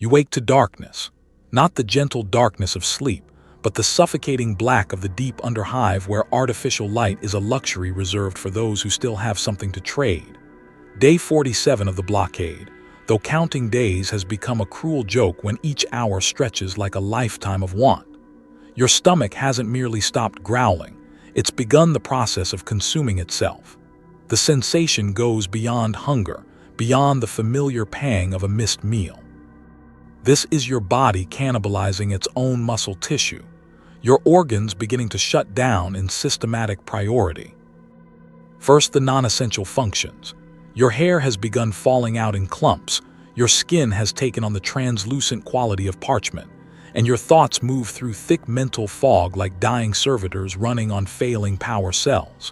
You wake to darkness, not the gentle darkness of sleep, but the suffocating black of the deep Underhive where artificial light is a luxury reserved for those who still have something to trade. Day 47 of the blockade, though counting days has become a cruel joke when each hour stretches like a lifetime of want. Your stomach hasn't merely stopped growling, it's begun the process of consuming itself. The sensation goes beyond hunger, beyond the familiar pang of a missed meal. This is your body cannibalizing its own muscle tissue, your organs beginning to shut down in systematic priority. First, the non-essential functions. Your hair has begun falling out in clumps, your skin has taken on the translucent quality of parchment, and your thoughts move through thick mental fog like dying servitors running on failing power cells.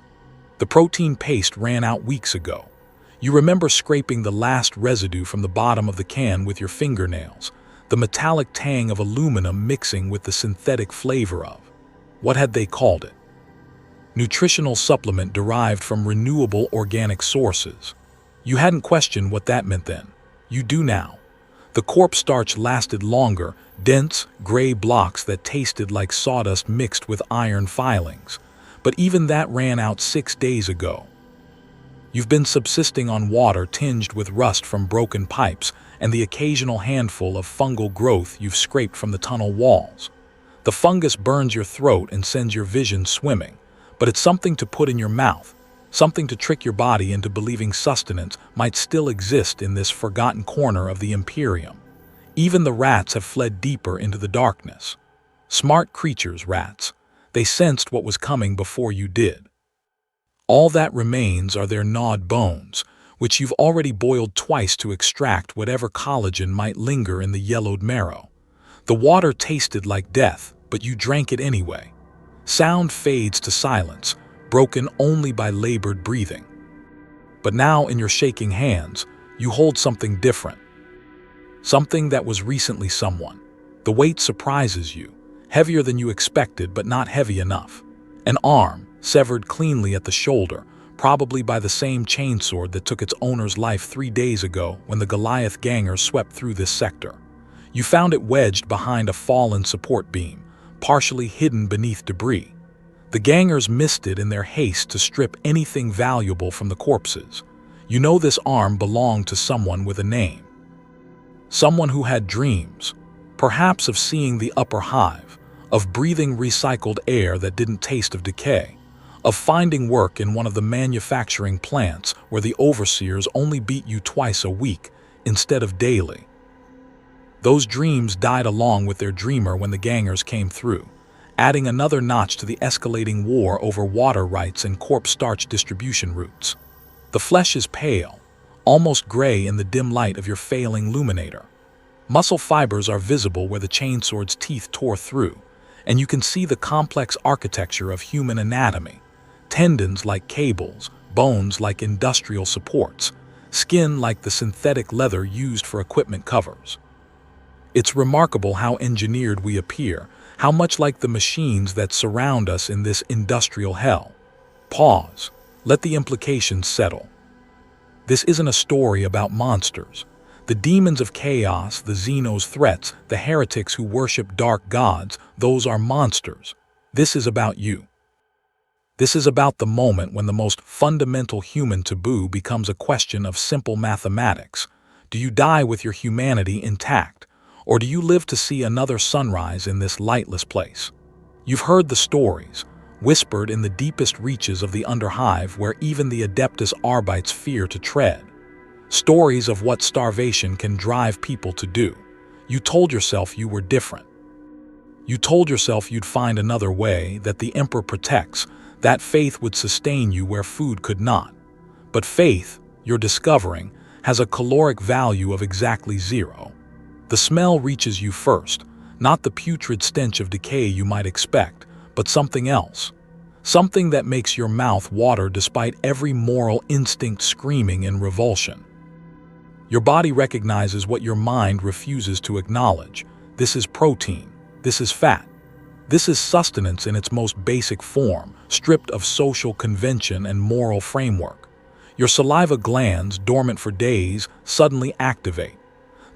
The protein paste ran out weeks ago. You remember scraping the last residue from the bottom of the can with your fingernails, the metallic tang of aluminum mixing with the synthetic flavor of, what had they called it? Nutritional supplement derived from renewable organic sources. You hadn't questioned what that meant then. You do now. The Corpse-Starch lasted longer, dense, gray blocks that tasted like sawdust mixed with iron filings. But even that ran out 6 days ago. You've been subsisting on water tinged with rust from broken pipes and the occasional handful of fungal growth you've scraped from the tunnel walls. The fungus burns your throat and sends your vision swimming, but it's something to put in your mouth, something to trick your body into believing sustenance might still exist in this forgotten corner of the Imperium. Even the rats have fled deeper into the darkness. Smart creatures, rats. They sensed what was coming before you did. All that remains are their gnawed bones, which you've already boiled twice to extract whatever collagen might linger in the yellowed marrow. The water tasted like death, but you drank it anyway. Sound fades to silence, broken only by labored breathing. But now in your shaking hands, you hold something different. Something that was recently someone. The weight surprises you, heavier than you expected but not heavy enough. An arm, severed cleanly at the shoulder, probably by the same chainsword that took its owner's life 3 days ago when the Goliath gangers swept through this sector. You found it wedged behind a fallen support beam, partially hidden beneath debris. The gangers missed it in their haste to strip anything valuable from the corpses. You know this arm belonged to someone with a name. Someone who had dreams, perhaps of seeing the upper hive, of breathing recycled air that didn't taste of decay, of finding work in one of the manufacturing plants where the overseers only beat you twice a week instead of daily. Those dreams died along with their dreamer when the gangers came through, adding another notch to the escalating war over water rights and Corpse-Starch distribution routes. The flesh is pale, almost gray in the dim light of your failing luminator. Muscle fibers are visible where the chainsword's teeth tore through, and you can see the complex architecture of human anatomy. Tendons like cables, bones like industrial supports, skin like the synthetic leather used for equipment covers. It's remarkable how engineered we appear, how much like the machines that surround us in this industrial hell. Pause. Let the implications settle. This isn't a story about monsters. The demons of chaos, the Xenos' threats, the heretics who worship dark gods, those are monsters. This is about you. This is about the moment when the most fundamental human taboo becomes a question of simple mathematics. Do you die with your humanity intact, or do you live to see another sunrise in this lightless place? You've heard the stories, whispered in the deepest reaches of the Underhive where even the Adeptus Arbites fear to tread. Stories of what starvation can drive people to do. You told yourself you were different. You told yourself you'd find another way, that the Emperor protects, that faith would sustain you where food could not. But faith, you're discovering, has a caloric value of exactly 0. The smell reaches you first, not the putrid stench of decay you might expect, but something else. Something that makes your mouth water despite every moral instinct screaming in revulsion. Your body recognizes what your mind refuses to acknowledge. This is protein. This is fat. This is sustenance in its most basic form, stripped of social convention and moral framework. Your saliva glands, dormant for days, suddenly activate.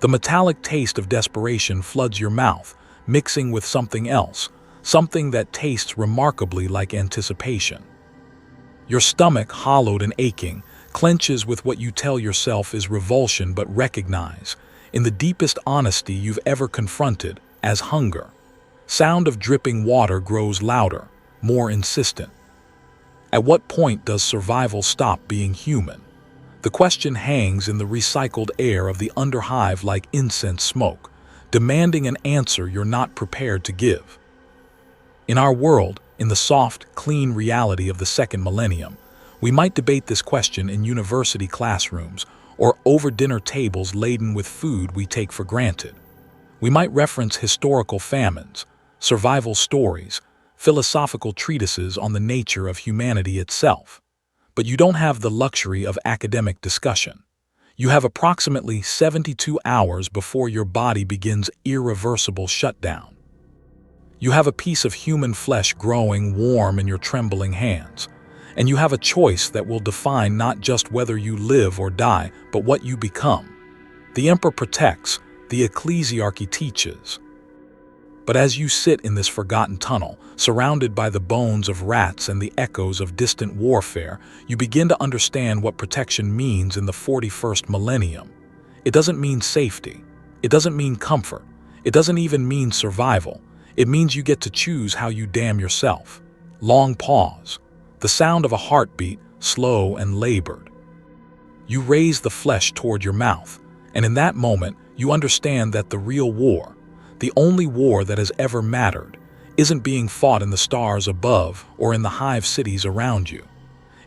The metallic taste of desperation floods your mouth, mixing with something else, something that tastes remarkably like anticipation. Your stomach, hollowed and aching, clenches with what you tell yourself is revulsion but recognize, in the deepest honesty you've ever confronted, as hunger. Sound of dripping water grows louder, more insistent. At what point does survival stop being human? The question hangs in the recycled air of the Underhive like incense smoke, demanding an answer you're not prepared to give. In our world, in the soft, clean reality of the second millennium, we might debate this question in university classrooms or over dinner tables laden with food we take for granted. We might reference historical famines, survival stories, philosophical treatises on the nature of humanity itself. But you don't have the luxury of academic discussion. You have approximately 72 hours before your body begins irreversible shutdown. You have a piece of human flesh growing warm in your trembling hands, and you have a choice that will define not just whether you live or die, but what you become. The emperor protects, the ecclesiarchy teaches. But as you sit in this forgotten tunnel, surrounded by the bones of rats and the echoes of distant warfare, you begin to understand what protection means in the 41st millennium. It doesn't mean safety. It doesn't mean comfort. It doesn't even mean survival. It means you get to choose how you damn yourself. Long pause. The sound of a heartbeat, slow and labored. You raise the flesh toward your mouth, and in that moment, you understand that the real war, the only war that has ever mattered, isn't being fought in the stars above or in the hive cities around you.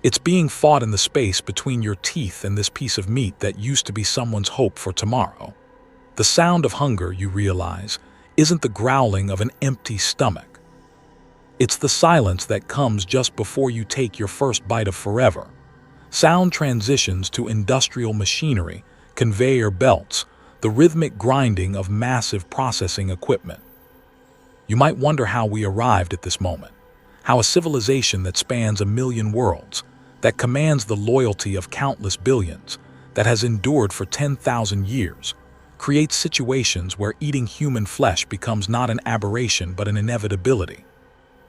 It's being fought in the space between your teeth and this piece of meat that used to be someone's hope for tomorrow. The sound of hunger, you realize, isn't the growling of an empty stomach. It's the silence that comes just before you take your first bite of forever. Sound transitions to industrial machinery, conveyor belts, the rhythmic grinding of massive processing equipment. You might wonder how we arrived at this moment, how a civilization that spans 1,000,000 worlds, that commands the loyalty of countless billions, that has endured for 10,000 years, creates situations where eating human flesh becomes not an aberration but an inevitability.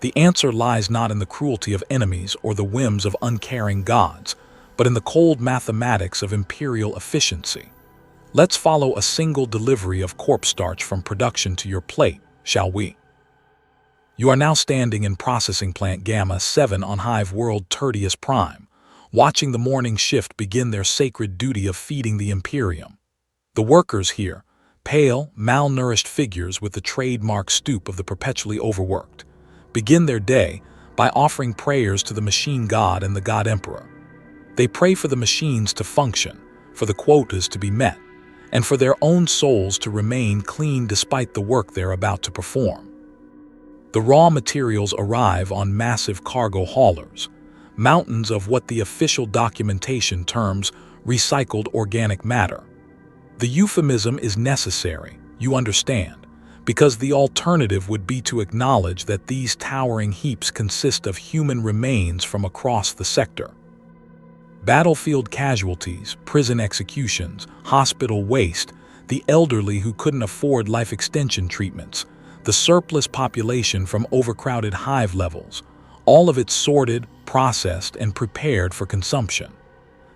The answer lies not in the cruelty of enemies or the whims of uncaring gods, but in the cold mathematics of imperial efficiency. Let's follow a single delivery of Corpse-Starch from production to your plate, shall we? You are now standing in processing plant Gamma 7 on Hive World Tertius Prime, watching the morning shift begin their sacred duty of feeding the Imperium. The workers here, pale, malnourished figures with the trademark stoop of the perpetually overworked, begin their day by offering prayers to the machine god and the god emperor. They pray for the machines to function, for the quotas to be met, and for their own souls to remain clean despite the work they're about to perform. The raw materials arrive on massive cargo haulers, mountains of what the official documentation terms recycled organic matter. The euphemism is necessary, you understand, because the alternative would be to acknowledge that these towering heaps consist of human remains from across the sector. Battlefield casualties, prison executions, hospital waste, the elderly who couldn't afford life extension treatments, the surplus population from overcrowded hive levels, all of it sorted, processed, and prepared for consumption.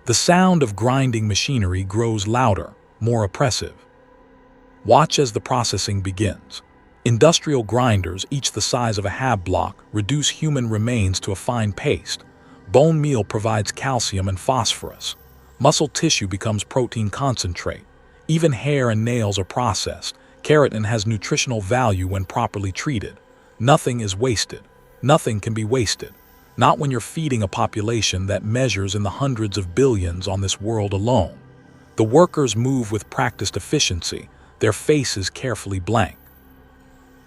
The sound of grinding machinery grows louder, more oppressive. Watch as the processing begins. Industrial grinders, each the size of a hab block, reduce human remains to a fine paste. Bone meal provides calcium and phosphorus. Muscle tissue becomes protein concentrate. Even hair and nails are processed. Keratin has nutritional value when properly treated. Nothing is wasted. Nothing can be wasted. Not when you're feeding a population that measures in the hundreds of billions on this world alone. The workers move with practiced efficiency, their faces carefully blank.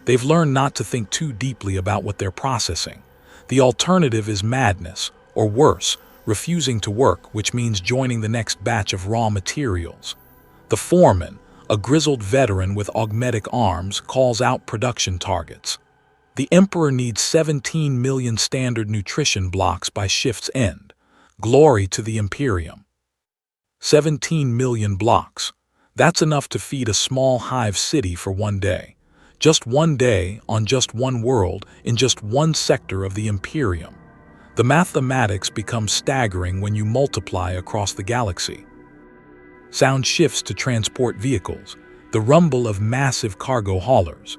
They've learned not to think too deeply about what they're processing. The alternative is madness, or worse, refusing to work, which means joining the next batch of raw materials. The foreman, a grizzled veteran with augmetic arms, calls out production targets. The Emperor needs 17 million standard nutrition blocks by shift's end. Glory to the Imperium. 17 million blocks. That's enough to feed a small hive city for one day. Just one day, on just one world, in just one sector of the Imperium. The mathematics become staggering when you multiply across the galaxy. Sound shifts to transport vehicles, the rumble of massive cargo haulers.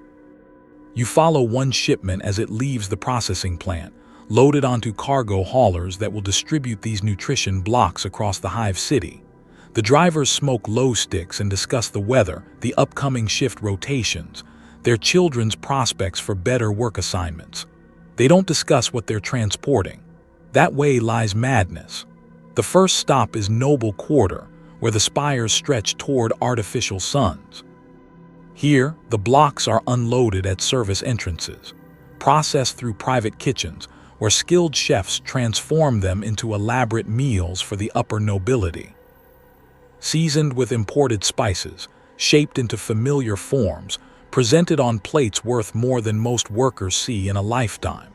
You follow one shipment as it leaves the processing plant, loaded onto cargo haulers that will distribute these nutrition blocks across the hive city. The drivers smoke glow sticks and discuss the weather, the upcoming shift rotations, their children's prospects for better work assignments. They don't discuss what they're transporting. That way lies madness. The first stop is Noble Quarter, where the spires stretch toward artificial suns. Here, the blocks are unloaded at service entrances, processed through private kitchens, where skilled chefs transform them into elaborate meals for the upper nobility. Seasoned with imported spices, shaped into familiar forms, presented on plates worth more than most workers see in a lifetime.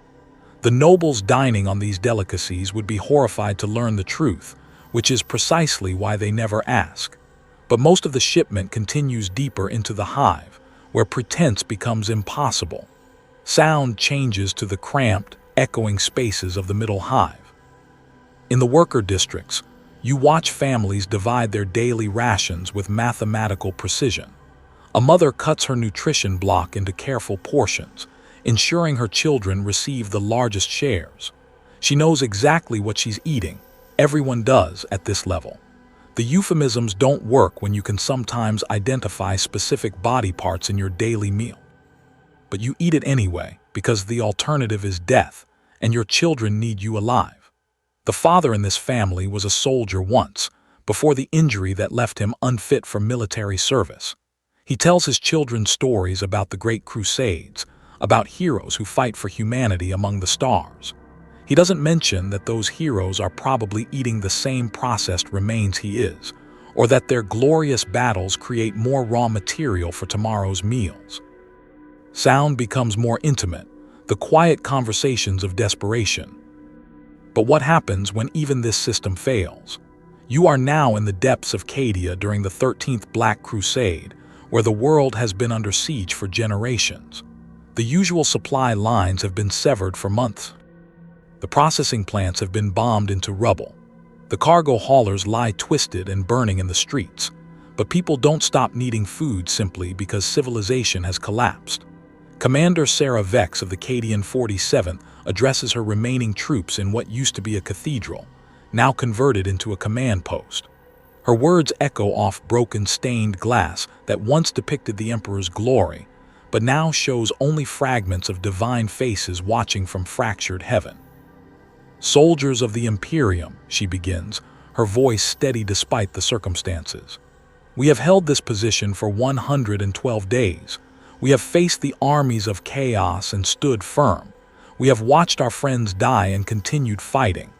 The nobles dining on these delicacies would be horrified to learn the truth, which is precisely why they never ask. But most of the shipment continues deeper into the hive, where pretense becomes impossible. Sound changes to the cramped, echoing spaces of the middle hive. In the worker districts, you watch families divide their daily rations with mathematical precision. A mother cuts her nutrition block into careful portions, ensuring her children receive the largest shares. She knows exactly what she's eating. Everyone does at this level. The euphemisms don't work when you can sometimes identify specific body parts in your daily meal. But you eat it anyway because the alternative is death, and your children need you alive. The father in this family was a soldier once, before the injury that left him unfit for military service. He tells his children stories about the Great Crusades, about heroes who fight for humanity among the stars. He doesn't mention that those heroes are probably eating the same processed remains he is, or that their glorious battles create more raw material for tomorrow's meals. Sound becomes more intimate, the quiet conversations of desperation. But what happens when even this system fails? You are now in the depths of Cadia during the 13th Black Crusade, where the world has been under siege for generations. The usual supply lines have been severed for months. The processing plants have been bombed into rubble. The cargo haulers lie twisted and burning in the streets. But people don't stop needing food simply because civilization has collapsed. Commander Sarah Vex of the Cadian 47th addresses her remaining troops in what used to be a cathedral, now converted into a command post. Her words echo off broken stained glass that once depicted the Emperor's glory, but now shows only fragments of divine faces watching from fractured heaven. "Soldiers of the Imperium," she begins, her voice steady despite the circumstances. "We have held this position for 112 days. We have faced the armies of chaos and stood firm. We have watched our friends die and continued fighting.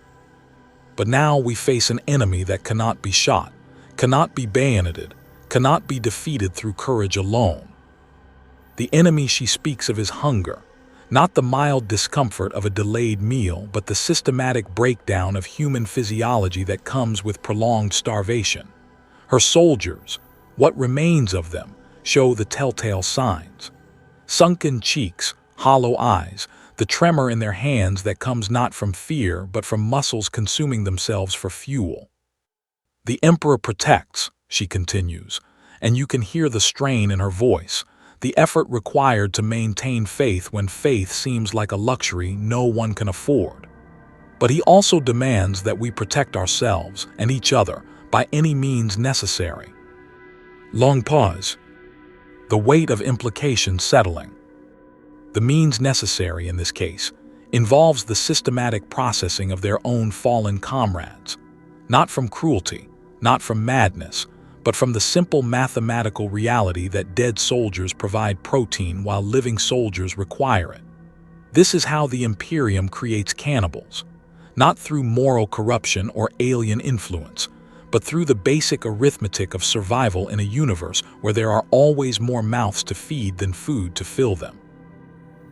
But now we face an enemy that cannot be shot, cannot be bayoneted, cannot be defeated through courage alone." The enemy she speaks of is hunger, not the mild discomfort of a delayed meal, but the systematic breakdown of human physiology that comes with prolonged starvation. Her soldiers, what remains of them, show the telltale signs. Sunken cheeks, hollow eyes, the tremor in their hands that comes not from fear but from muscles consuming themselves for fuel. "The Emperor protects," she continues, and you can hear the strain in her voice, the effort required to maintain faith when faith seems like a luxury no one can afford. "But he also demands that we protect ourselves and each other by any means necessary." Long pause. The weight of implication settling. The means necessary in this case involves the systematic processing of their own fallen comrades, not from cruelty, not from madness, but from the simple mathematical reality that dead soldiers provide protein while living soldiers require it. This is how the Imperium creates cannibals, not through moral corruption or alien influence, but through the basic arithmetic of survival in a universe where there are always more mouths to feed than food to fill them.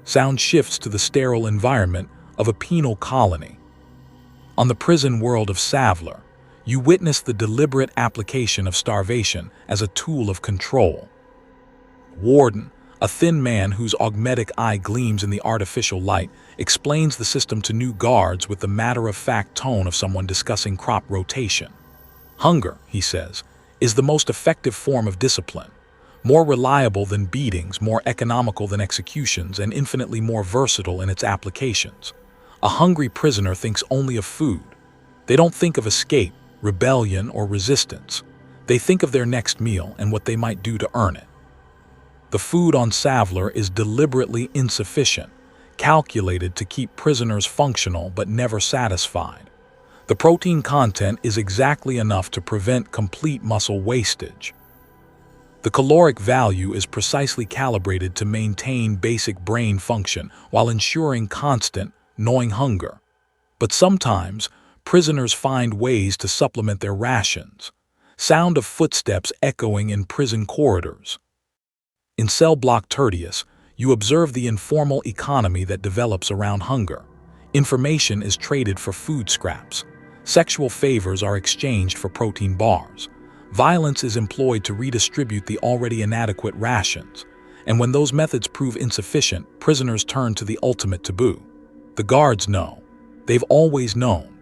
Sound shifts to the sterile environment of a penal colony. On the prison world of Savler, You witness the deliberate application of starvation as a tool of control. Warden, a thin man whose augmetic eye gleams in the artificial light, explains the system to new guards with the matter-of-fact tone of someone discussing crop rotation. Hunger, he says, is the most effective form of discipline, more reliable than beatings, more economical than executions, and infinitely more versatile in its applications. A hungry prisoner thinks only of food. They don't think of escape, rebellion, or resistance. They think of their next meal and what they might do to earn it. The food on Savler is deliberately insufficient, calculated to keep prisoners functional but never satisfied. The protein content is exactly enough to prevent complete muscle wastage. The caloric value is precisely calibrated to maintain basic brain function while ensuring constant, gnawing hunger. But sometimes, prisoners find ways to supplement their rations. Sound of footsteps echoing in prison corridors. In cell block Tertius, you observe the informal economy that develops around hunger. Information is traded for food scraps. Sexual favors are exchanged for protein bars. Violence is employed to redistribute the already inadequate rations. And when those methods prove insufficient, prisoners turn to the ultimate taboo. The guards know. They've always known.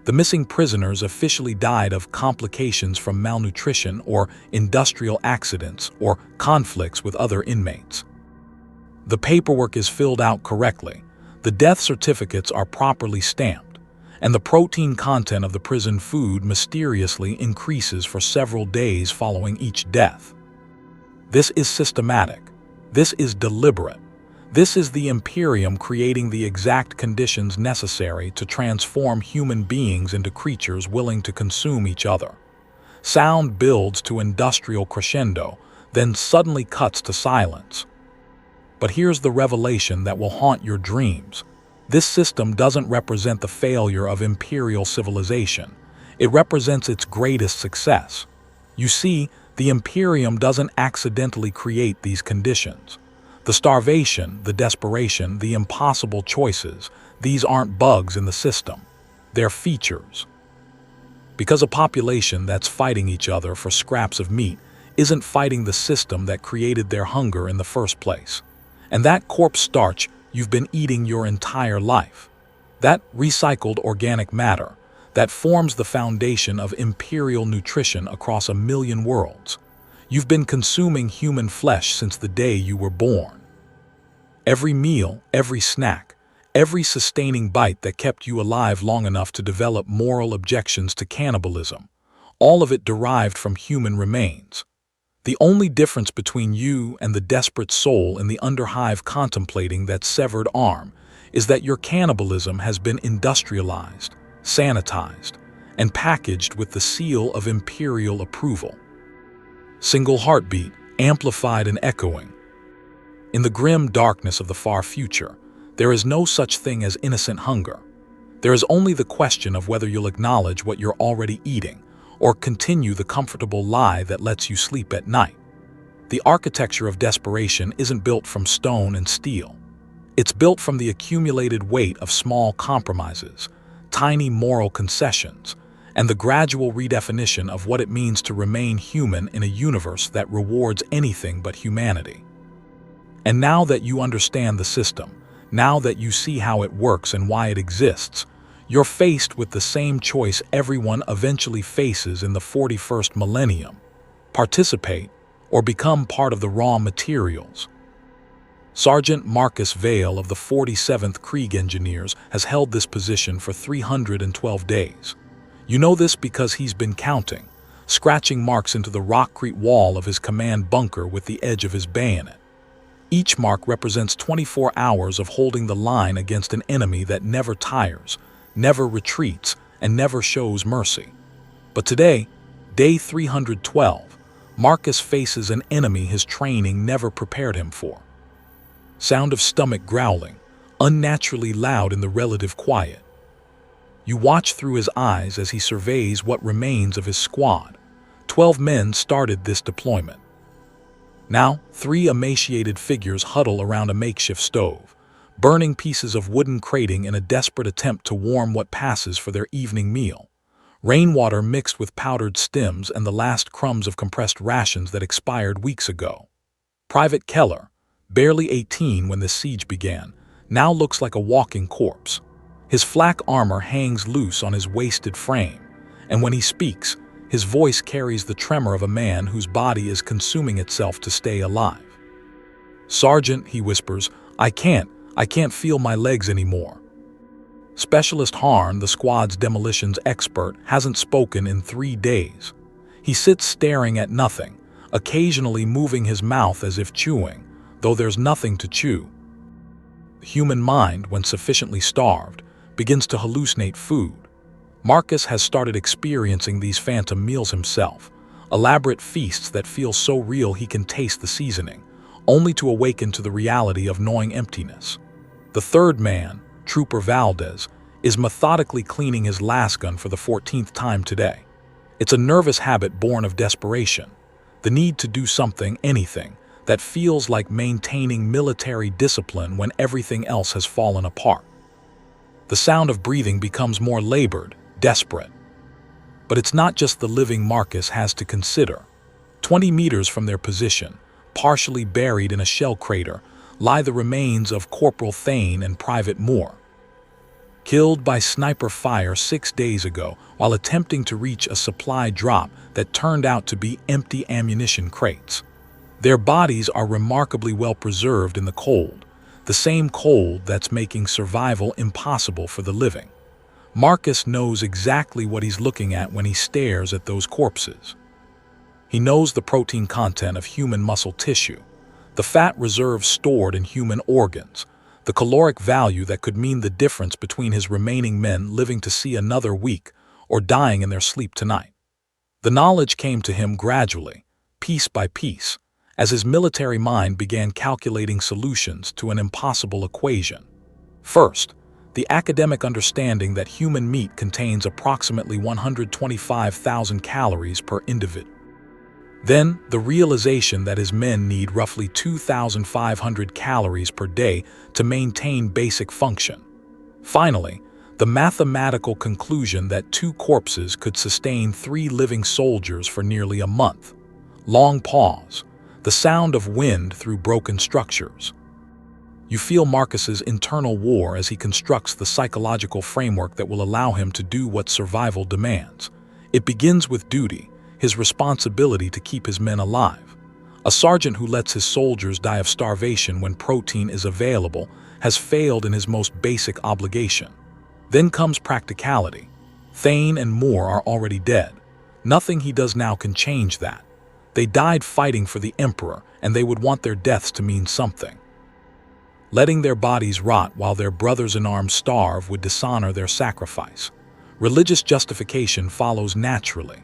The missing prisoners officially died of complications from malnutrition or industrial accidents or conflicts with other inmates. The paperwork is filled out correctly, the death certificates are properly stamped, and the protein content of the prison food mysteriously increases for several days following each death. This is systematic. This is deliberate. This is the Imperium creating the exact conditions necessary to transform human beings into creatures willing to consume each other. Sound builds to industrial crescendo, then suddenly cuts to silence. But here's the revelation that will haunt your dreams. This system doesn't represent the failure of imperial civilization. It represents its greatest success. You see, the Imperium doesn't accidentally create these conditions. The starvation, the desperation, the impossible choices, these aren't bugs in the system. They're features. Because a population that's fighting each other for scraps of meat isn't fighting the system that created their hunger in the first place. And that corpse-starch you've been eating your entire life. That recycled organic matter that forms the foundation of imperial nutrition across 1,000,000 worlds. You've been consuming human flesh since the day you were born. Every meal, every snack, every sustaining bite that kept you alive long enough to develop moral objections to cannibalism, all of it derived from human remains. The only difference between you and the desperate soul in the Underhive contemplating that severed arm is that your cannibalism has been industrialized, sanitized, and packaged with the seal of imperial approval. Single heartbeat, amplified and echoing. In the grim darkness of the far future, there is no such thing as innocent hunger. There is only the question of whether you'll acknowledge what you're already eating or continue the comfortable lie that lets you sleep at night. The architecture of desperation isn't built from stone and steel. It's built from the accumulated weight of small compromises, tiny moral concessions, and the gradual redefinition of what it means to remain human in a universe that rewards anything but humanity. And now that you understand the system, now that you see how it works and why it exists, you're faced with the same choice everyone eventually faces in the 41st millennium: participate or become part of the raw materials. Sergeant Marcus Vale of the 47th Krieg Engineers has held this position for 312 days. You know this because he's been counting, scratching marks into the rockcrete wall of his command bunker with the edge of his bayonet. Each mark represents 24 hours of holding the line against an enemy that never tires, never retreats, and never shows mercy. But today, day 312, Marcus faces an enemy his training never prepared him for. Sound of stomach growling, unnaturally loud in the relative quiet. You watch through his eyes as he surveys what remains of his squad. 12 men started this deployment. Now, 3 emaciated figures huddle around a makeshift stove, burning pieces of wooden crating in a desperate attempt to warm what passes for their evening meal. rainwater mixed with powdered stems and the last crumbs of compressed rations that expired weeks ago. Private Keller, barely 18 when the siege began, now looks like a walking corpse. His flak armor hangs loose on his wasted frame, and when he speaks, his voice carries the tremor of a man whose body is consuming itself to stay alive. "Sergeant," he whispers, I can't feel my legs anymore." Specialist Harn, the squad's demolitions expert, hasn't spoken in 3 days. He sits staring at nothing, occasionally moving his mouth as if chewing, though there's nothing to chew. The human mind, when sufficiently starved, begins to hallucinate food. Marcus has started experiencing these phantom meals himself, elaborate feasts that feel so real he can taste the seasoning, only to awaken to the reality of gnawing emptiness. The third man, Trooper Valdez, is methodically cleaning his lasgun for the 14th time today. It's a nervous habit born of desperation, the need to do something, anything, that feels like maintaining military discipline when everything else has fallen apart. The sound of breathing becomes more labored, desperate. But it's not just the living Marcus has to consider. 20 meters from their position, partially buried in a shell crater, lie the remains of Corporal Thane and Private Moore. Killed by sniper fire 6 days ago while attempting to reach a supply drop that turned out to be empty ammunition crates. Their bodies are remarkably well preserved in the cold, the same cold that's making survival impossible for the living. Marcus knows exactly what he's looking at when he stares at those corpses. He knows the protein content of human muscle tissue, the fat reserves stored in human organs, the caloric value that could mean the difference between his remaining men living to see another week or dying in their sleep tonight. The knowledge came to him gradually, piece by piece, as his military mind began calculating solutions to an impossible equation. First, the academic understanding that human meat contains approximately 125,000 calories per individual. Then, the realization that his men need roughly 2,500 calories per day to maintain basic function. Finally, the mathematical conclusion that 2 corpses could sustain 3 living soldiers for nearly a month. Long pause, the sound of wind through broken structures. You feel Marcus's internal war as he constructs the psychological framework that will allow him to do what survival demands. It begins with duty, his responsibility to keep his men alive. A sergeant who lets his soldiers die of starvation when protein is available has failed in his most basic obligation. Then comes practicality. Thane and Moore are already dead. Nothing he does now can change that. They died fighting for the Emperor, and they would want their deaths to mean something. Letting their bodies rot while their brothers-in-arms starve would dishonor their sacrifice. Religious justification follows naturally.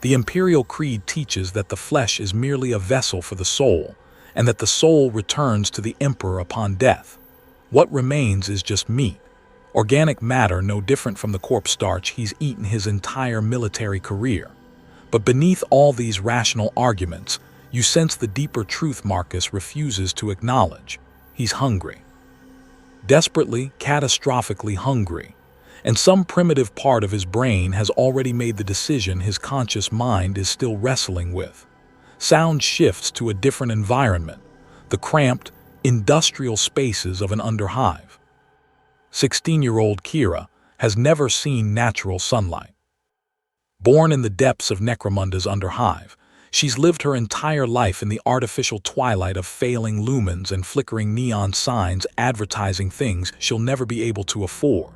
The imperial creed teaches that the flesh is merely a vessel for the soul, and that the soul returns to the emperor upon death. What remains is just meat, organic matter no different from the corpse-starch he's eaten his entire military career. But beneath all these rational arguments, you sense the deeper truth Marcus refuses to acknowledge. He's hungry. Desperately, catastrophically hungry. And some primitive part of his brain has already made the decision his conscious mind is still wrestling with. Sound shifts to a different environment, the cramped, industrial spaces of an Underhive. 16-year-old Kira has never seen natural sunlight. Born in the depths of Necromunda's Underhive, she's lived her entire life in the artificial twilight of failing lumens and flickering neon signs advertising things she'll never be able to afford.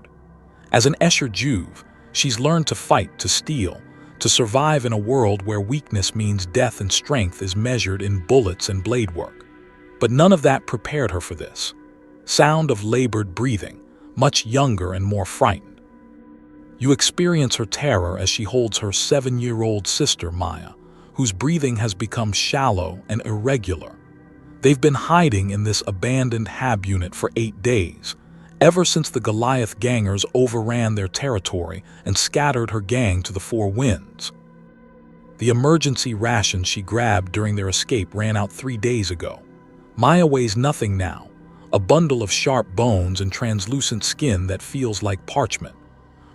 As an Escher Juve, she's learned to fight, to steal, to survive in a world where weakness means death and strength is measured in bullets and blade work. But none of that prepared her for this. Sound of labored breathing, much younger and more frightened. You experience her terror as she holds her 7-year-old sister, Maya, whose breathing has become shallow and irregular. They've been hiding in this abandoned hab unit for 8 days, ever since the Goliath gangers overran their territory and scattered her gang to the 4 winds. The emergency ration she grabbed during their escape ran out 3 days ago. Maya weighs nothing now, a bundle of sharp bones and translucent skin that feels like parchment.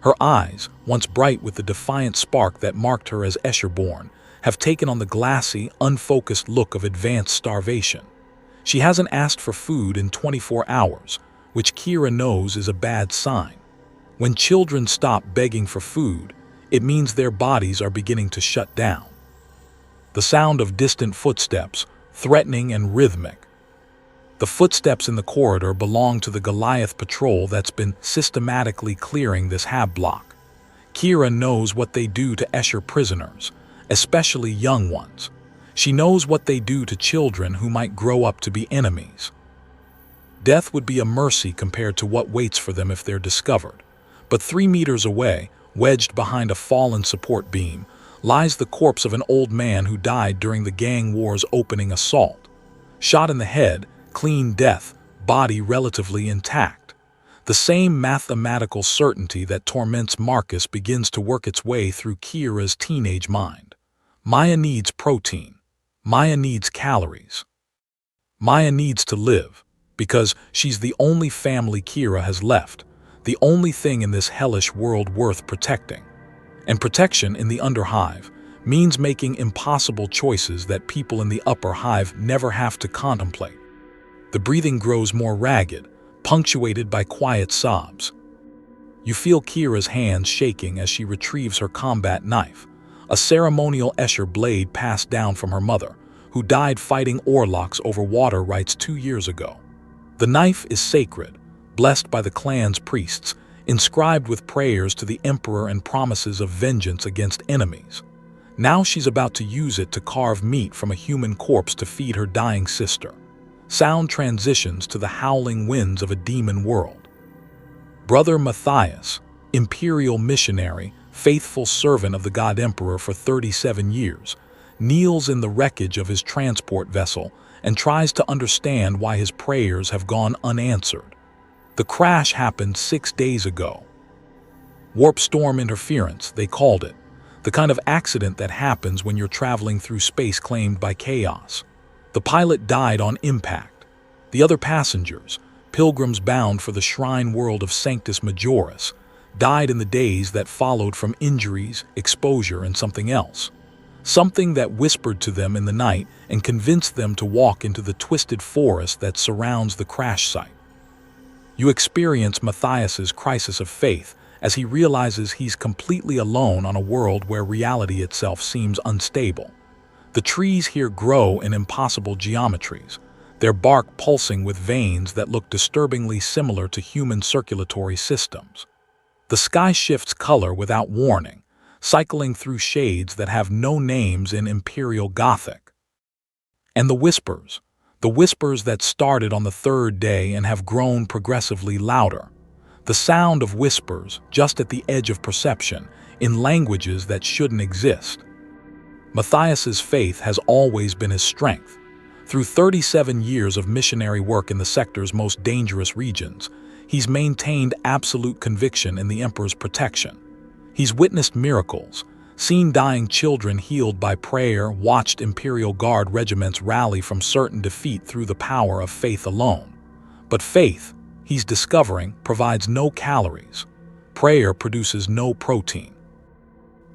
Her eyes, once bright with the defiant spark that marked her as Escher-born, have taken on the glassy, unfocused look of advanced starvation. She hasn't asked for food in 24 hours, which Kira knows is a bad sign. When children stop begging for food, it means their bodies are beginning to shut down. The sound of distant footsteps, threatening and rhythmic. The footsteps in the corridor belong to the Goliath patrol that's been systematically clearing this hab block. Kira knows what they do to Escher prisoners, especially young ones. She knows what they do to children who might grow up to be enemies. Death would be a mercy compared to what waits for them if they're discovered. But 3 meters away, wedged behind a fallen support beam, lies the corpse of an old man who died during the gang war's opening assault. Shot in the head, clean death, body relatively intact. The same mathematical certainty that torments Marcus begins to work its way through Kira's teenage mind. Maya needs protein. Maya needs calories. Maya needs to live, because she's the only family Kira has left, the only thing in this hellish world worth protecting. And protection in the Underhive means making impossible choices that people in the Upper Hive never have to contemplate. The breathing grows more ragged, punctuated by quiet sobs. You feel Kira's hands shaking as she retrieves her combat knife, a ceremonial Escher blade passed down from her mother, who died fighting Orlocks over water rights 2 years ago. The knife is sacred, blessed by the clan's priests, inscribed with prayers to the Emperor and promises of vengeance against enemies. Now she's about to use it to carve meat from a human corpse to feed her dying sister. Sound transitions to the howling winds of a demon world. Brother Matthias, Imperial missionary, faithful servant of the God Emperor for 37 years, kneels in the wreckage of his transport vessel and tries to understand why his prayers have gone unanswered. The crash happened 6 days ago. Warp storm interference, they called it. The kind of accident that happens when you're traveling through space claimed by chaos. The pilot died on impact. The other passengers, pilgrims bound for the shrine world of Sanctus Majoris, died in the days that followed from injuries, exposure, and something else. Something that whispered to them in the night and convinced them to walk into the twisted forest that surrounds the crash site. You experience Matthias's crisis of faith as he realizes he's completely alone on a world where reality itself seems unstable. The trees here grow in impossible geometries, their bark pulsing with veins that look disturbingly similar to human circulatory systems. The sky shifts color without warning, cycling through shades that have no names in Imperial Gothic. And the whispers that started on the 3rd day and have grown progressively louder. The sound of whispers just at the edge of perception, in languages that shouldn't exist. Matthias's faith has always been his strength. Through 37 years of missionary work in the sector's most dangerous regions, he's maintained absolute conviction in the Emperor's protection. He's witnessed miracles, seen dying children healed by prayer, watched Imperial Guard regiments rally from certain defeat through the power of faith alone. But faith, he's discovering, provides no calories. Prayer produces no protein.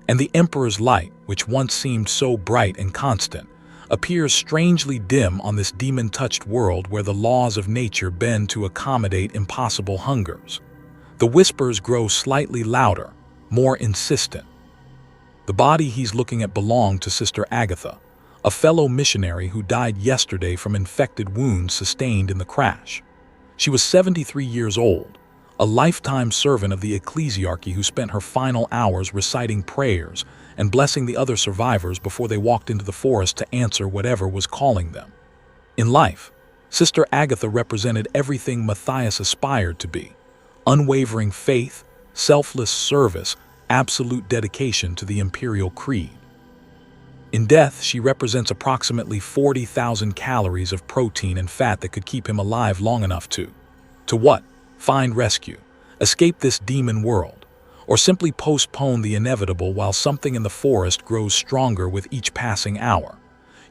And the Emperor's light, which once seemed so bright and constant, appears strangely dim on this demon-touched world where the laws of nature bend to accommodate impossible hungers. The whispers grow slightly louder, more insistent. The body he's looking at belonged to Sister Agatha, a fellow missionary who died yesterday from infected wounds sustained in the crash. She was 73 years old, a lifetime servant of the ecclesiarchy who spent her final hours reciting prayers and blessing the other survivors before they walked into the forest to answer whatever was calling them. In life, Sister Agatha represented everything Matthias aspired to be: unwavering faith, selfless service, absolute dedication to the Imperial creed. In death, she represents approximately 40,000 calories of protein and fat that could keep him alive long enough to what? Find rescue, escape this demon world, or simply postpone the inevitable while something in the forest grows stronger with each passing hour.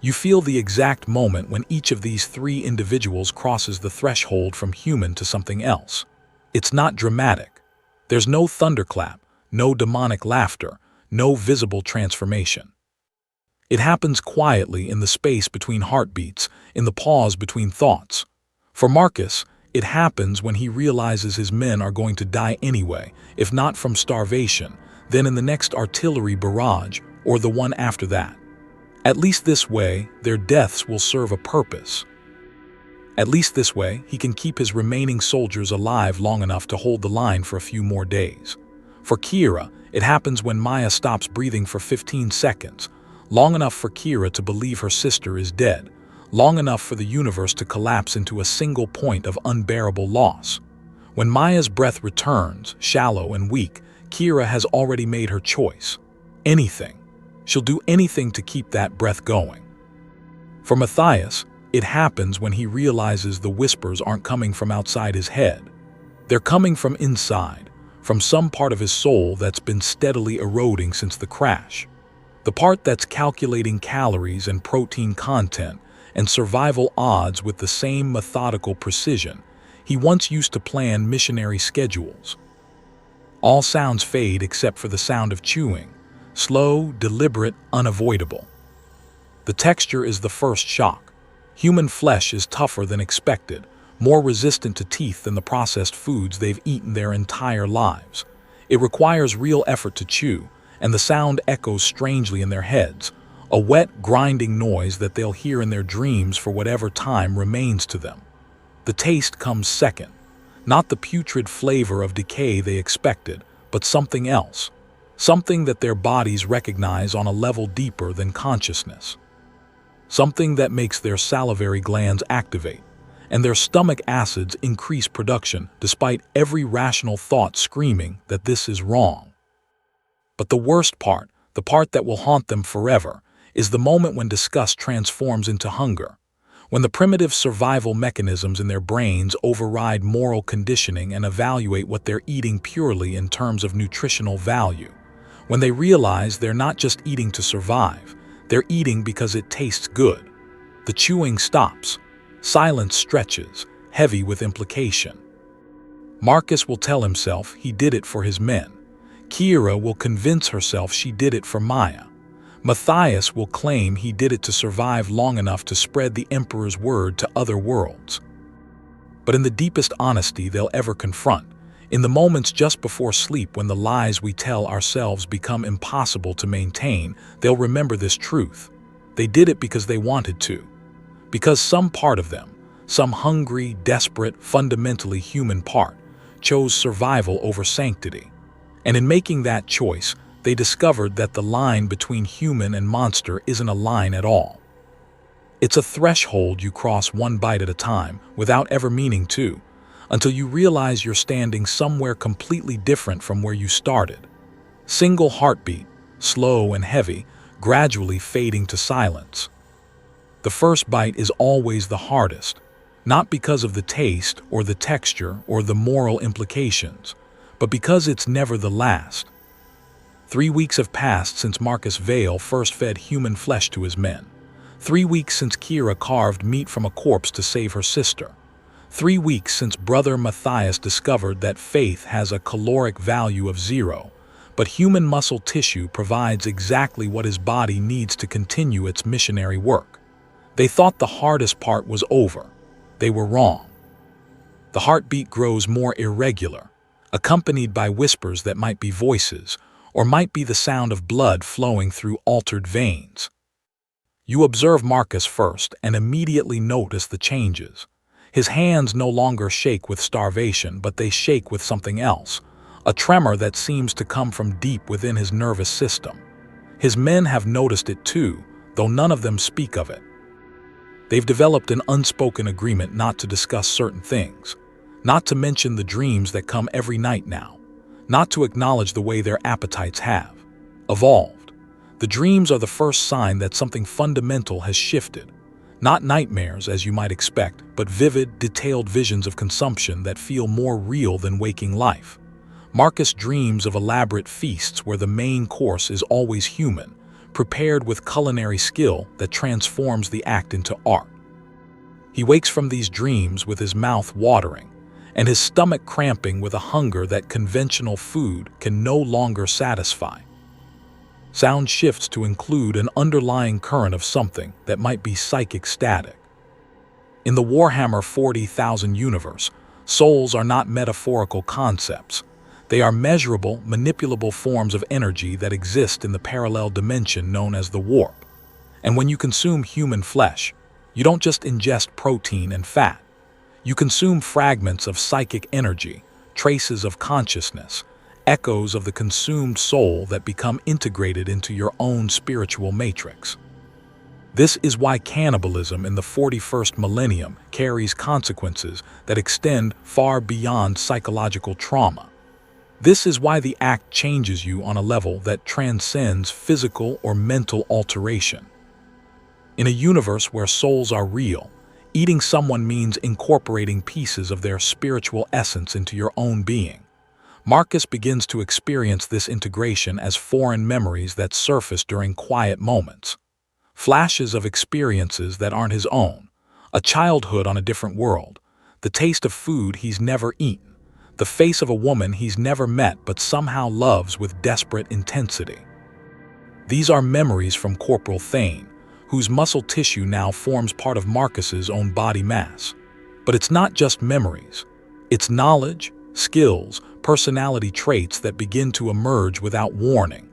You feel the exact moment when each of these 3 individuals crosses the threshold from human to something else. It's not dramatic. There's no thunderclap, no demonic laughter, no visible transformation. It happens quietly in the space between heartbeats, in the pause between thoughts. For Marcus, it happens when he realizes his men are going to die anyway, if not from starvation, then in the next artillery barrage or the one after that. At least this way, their deaths will serve a purpose. At least this way, he can keep his remaining soldiers alive long enough to hold the line for a few more days. For Kira, it happens when Maya stops breathing for 15 seconds, long enough for Kira to believe her sister is dead, long enough for the universe to collapse into a single point of unbearable loss. When Maya's breath returns, shallow and weak, Kira has already made her choice. Anything. She'll do anything to keep that breath going. For Matthias, it happens when he realizes the whispers aren't coming from outside his head. They're coming from inside, from some part of his soul that's been steadily eroding since the crash. The part that's calculating calories and protein content and survival odds with the same methodical precision he once used to plan missionary schedules. All sounds fade except for the sound of chewing, slow, deliberate, unavoidable. The texture is the first shock. Human flesh is tougher than expected, more resistant to teeth than the processed foods they've eaten their entire lives. It requires real effort to chew, and the sound echoes strangely in their heads, a wet, grinding noise that they'll hear in their dreams for whatever time remains to them. The taste comes second, not the putrid flavor of decay they expected, but something else, something that their bodies recognize on a level deeper than consciousness. Something that makes their salivary glands activate, and their stomach acids increase production despite every rational thought screaming that this is wrong. But the worst part, the part that will haunt them forever, is the moment when disgust transforms into hunger, when the primitive survival mechanisms in their brains override moral conditioning and evaluate what they're eating purely in terms of nutritional value, when they realize they're not just eating to survive, they're eating because it tastes good. The chewing stops. Silence stretches, heavy with implication. Marcus will tell himself he did it for his men. Kira will convince herself she did it for Maya. Matthias will claim he did it to survive long enough to spread the Emperor's word to other worlds. But in the deepest honesty they'll ever confront, in the moments just before sleep when the lies we tell ourselves become impossible to maintain, they'll remember this truth. They did it because they wanted to. Because some part of them, some hungry, desperate, fundamentally human part, chose survival over sanctity. And in making that choice, they discovered that the line between human and monster isn't a line at all. It's a threshold you cross one bite at a time, without ever meaning to, until you realize you're standing somewhere completely different from where you started. Single heartbeat, slow and heavy, gradually fading to silence. The first bite is always the hardest, not because of the taste or the texture or the moral implications, but because it's never the last. 3 weeks have passed since Marcus Vale first fed human flesh to his men. 3 weeks since Kira carved meat from a corpse to save her sister. 3 weeks since Brother Matthias discovered that faith has a caloric value of 0, but human muscle tissue provides exactly what his body needs to continue its missionary work. They thought the hardest part was over. They were wrong. The heartbeat grows more irregular, accompanied by whispers that might be voices, or might be the sound of blood flowing through altered veins. You observe Marcus first and immediately notice the changes. His hands no longer shake with starvation, but they shake with something else, a tremor that seems to come from deep within his nervous system. His men have noticed it too, though none of them speak of it. They've developed an unspoken agreement not to discuss certain things, not to mention the dreams that come every night now, not to acknowledge the way their appetites have evolved. The dreams are the first sign that something fundamental has shifted. Not nightmares, as you might expect, but vivid, detailed visions of consumption that feel more real than waking life. Marcus dreams of elaborate feasts where the main course is always human, prepared with culinary skill that transforms the act into art. He wakes from these dreams with his mouth watering, and his stomach cramping with a hunger that conventional food can no longer satisfy. Sound shifts to include an underlying current of something that might be psychic static. In the Warhammer 40,000 universe, souls are not metaphorical concepts. They are measurable, manipulable forms of energy that exist in the parallel dimension known as the warp. And when you consume human flesh, you don't just ingest protein and fat. You consume fragments of psychic energy, traces of consciousness, echoes of the consumed soul that become integrated into your own spiritual matrix. This is why cannibalism in the 41st millennium carries consequences that extend far beyond psychological trauma. This is why the act changes you on a level that transcends physical or mental alteration. In a universe where souls are real, eating someone means incorporating pieces of their spiritual essence into your own being. Marcus begins to experience this integration as foreign memories that surface during quiet moments. Flashes of experiences that aren't his own, a childhood on a different world, the taste of food he's never eaten, the face of a woman he's never met but somehow loves with desperate intensity. These are memories from Corporal Thane, whose muscle tissue now forms part of Marcus's own body mass. But it's not just memories. It's knowledge, skills, personality traits that begin to emerge without warning.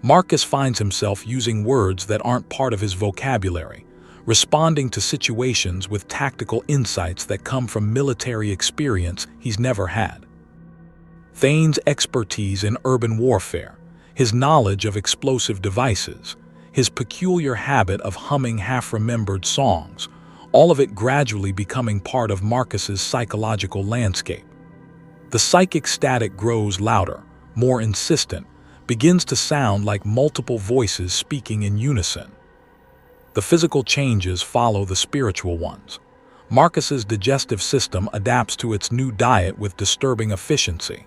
Marcus finds himself using words that aren't part of his vocabulary, responding to situations with tactical insights that come from military experience he's never had. Thane's expertise in urban warfare, his knowledge of explosive devices, his peculiar habit of humming half-remembered songs, all of it gradually becoming part of Marcus's psychological landscape. The psychic static grows louder, more insistent, begins to sound like multiple voices speaking in unison. The physical changes follow the spiritual ones. Marcus's digestive system adapts to its new diet with disturbing efficiency.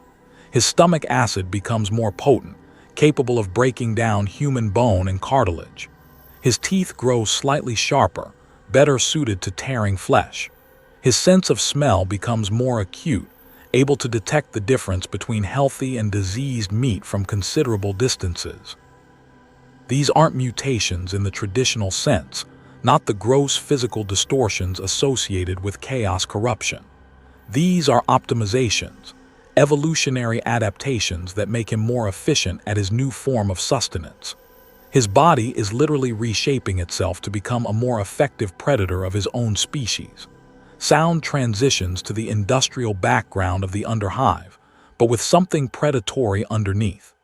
His stomach acid becomes more potent, capable of breaking down human bone and cartilage. His teeth grow slightly sharper, better suited to tearing flesh. His sense of smell becomes more acute, able to detect the difference between healthy and diseased meat from considerable distances. These aren't mutations in the traditional sense, not the gross physical distortions associated with chaos corruption. These are optimizations, evolutionary adaptations that make him more efficient at his new form of sustenance. His body is literally reshaping itself to become a more effective predator of his own species. Sound transitions to the industrial background of the Underhive, but with something predatory underneath.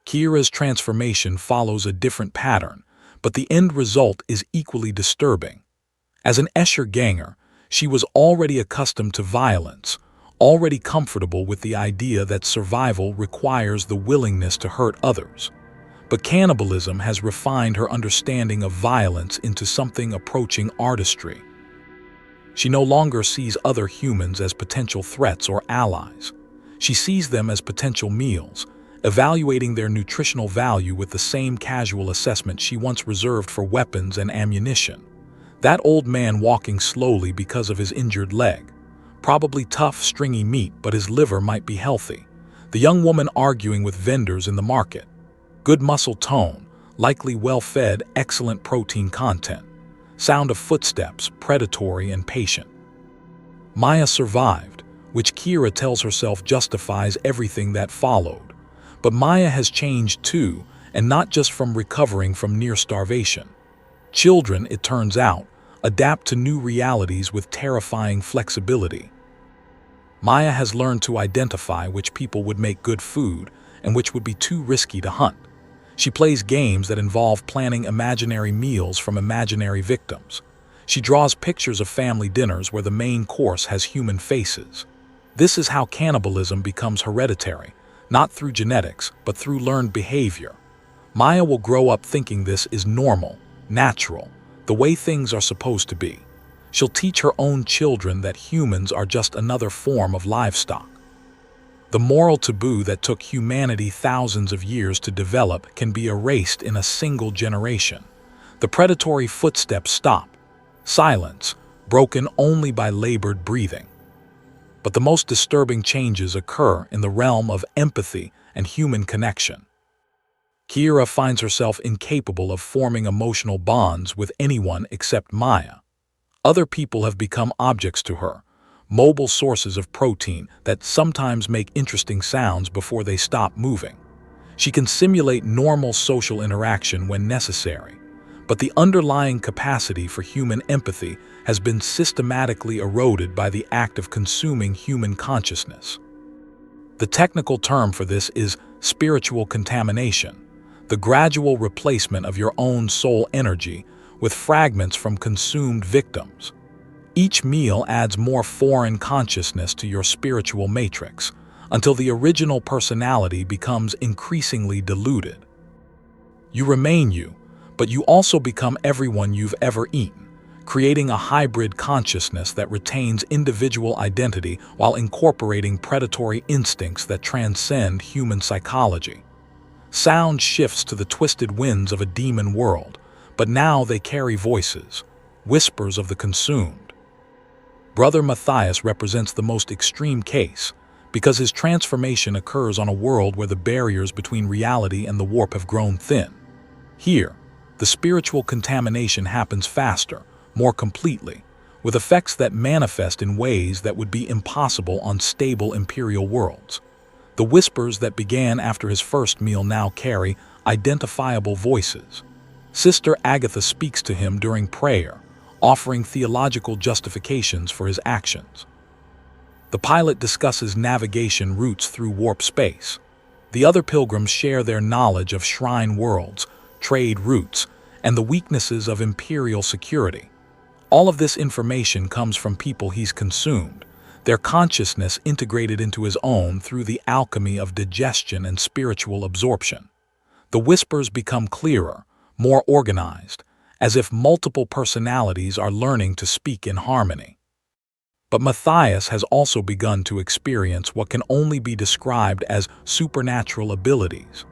Kira's transformation follows a different pattern, but the end result is equally disturbing. As an Escher ganger, she was already accustomed to violence, already comfortable with the idea that survival requires the willingness to hurt others. But cannibalism has refined her understanding of violence into something approaching artistry. She no longer sees other humans as potential threats or allies. She sees them as potential meals, evaluating their nutritional value with the same casual assessment she once reserved for weapons and ammunition. That old man walking slowly because of his injured leg. Probably tough, stringy meat, but his liver might be healthy. The young woman arguing with vendors in the market. Good muscle tone, likely well-fed, excellent protein content. Sound of footsteps, predatory and patient. Maya survived, which Kira tells herself justifies everything that followed. But Maya has changed too, and not just from recovering from near starvation. Children, it turns out, adapt to new realities with terrifying flexibility. Maya has learned to identify which people would make good food and which would be too risky to hunt. She plays games that involve planning imaginary meals from imaginary victims. She draws pictures of family dinners where the main course has human faces. This is how cannibalism becomes hereditary, not through genetics, but through learned behavior. Maya will grow up thinking this is normal, natural, the way things are supposed to be. She'll teach her own children that humans are just another form of livestock. The moral taboo that took humanity thousands of years to develop can be erased in a single generation. The predatory footsteps stop. Silence, broken only by labored breathing. But the most disturbing changes occur in the realm of empathy and human connection. Kira finds herself incapable of forming emotional bonds with anyone except Maya. Other people have become objects to her, mobile sources of protein that sometimes make interesting sounds before they stop moving. She can simulate normal social interaction when necessary, but the underlying capacity for human empathy has been systematically eroded by the act of consuming human consciousness. The technical term for this is spiritual contamination, the gradual replacement of your own soul energy with fragments from consumed victims. Each meal adds more foreign consciousness to your spiritual matrix, until the original personality becomes increasingly diluted. You remain you, but you also become everyone you've ever eaten, creating a hybrid consciousness that retains individual identity while incorporating predatory instincts that transcend human psychology. Sound shifts to the twisted winds of a demon world, but now they carry voices, whispers of the consumed. Brother Matthias represents the most extreme case, because his transformation occurs on a world where the barriers between reality and the warp have grown thin. Here, the spiritual contamination happens faster, more completely, with effects that manifest in ways that would be impossible on stable Imperial worlds. The whispers that began after his first meal now carry identifiable voices. Sister Agatha speaks to him during prayer, offering theological justifications for his actions. The pilot discusses navigation routes through warp space. The other pilgrims share their knowledge of shrine worlds, trade routes, and the weaknesses of Imperial security. All of this information comes from people he's consumed, their consciousness integrated into his own through the alchemy of digestion and spiritual absorption. The whispers become clearer, more organized, as if multiple personalities are learning to speak in harmony. But Matthias has also begun to experience what can only be described as supernatural abilities.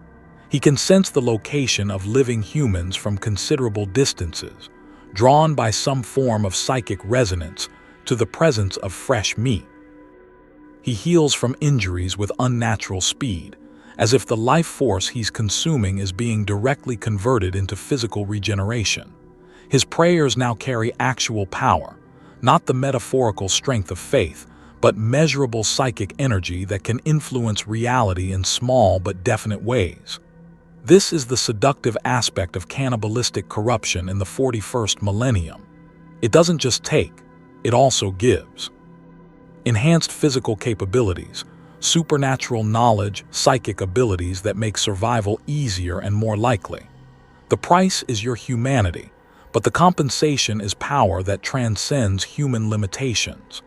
He can sense the location of living humans from considerable distances, drawn by some form of psychic resonance to the presence of fresh meat. He heals from injuries with unnatural speed, as if the life force he's consuming is being directly converted into physical regeneration. His prayers now carry actual power, not the metaphorical strength of faith, but measurable psychic energy that can influence reality in small but definite ways. This is the seductive aspect of cannibalistic corruption in the 41st millennium. It doesn't just take, it also gives. Enhanced physical capabilities, supernatural knowledge, psychic abilities that make survival easier and more likely. The price is your humanity, but the compensation is power that transcends human limitations.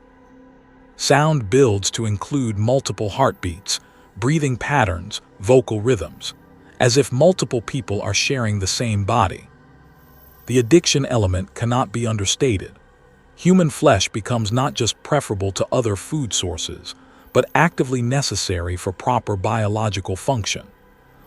Sound builds to include multiple heartbeats, breathing patterns, vocal rhythms, as if multiple people are sharing the same body. The addiction element cannot be understated. Human flesh becomes not just preferable to other food sources, but actively necessary for proper biological function.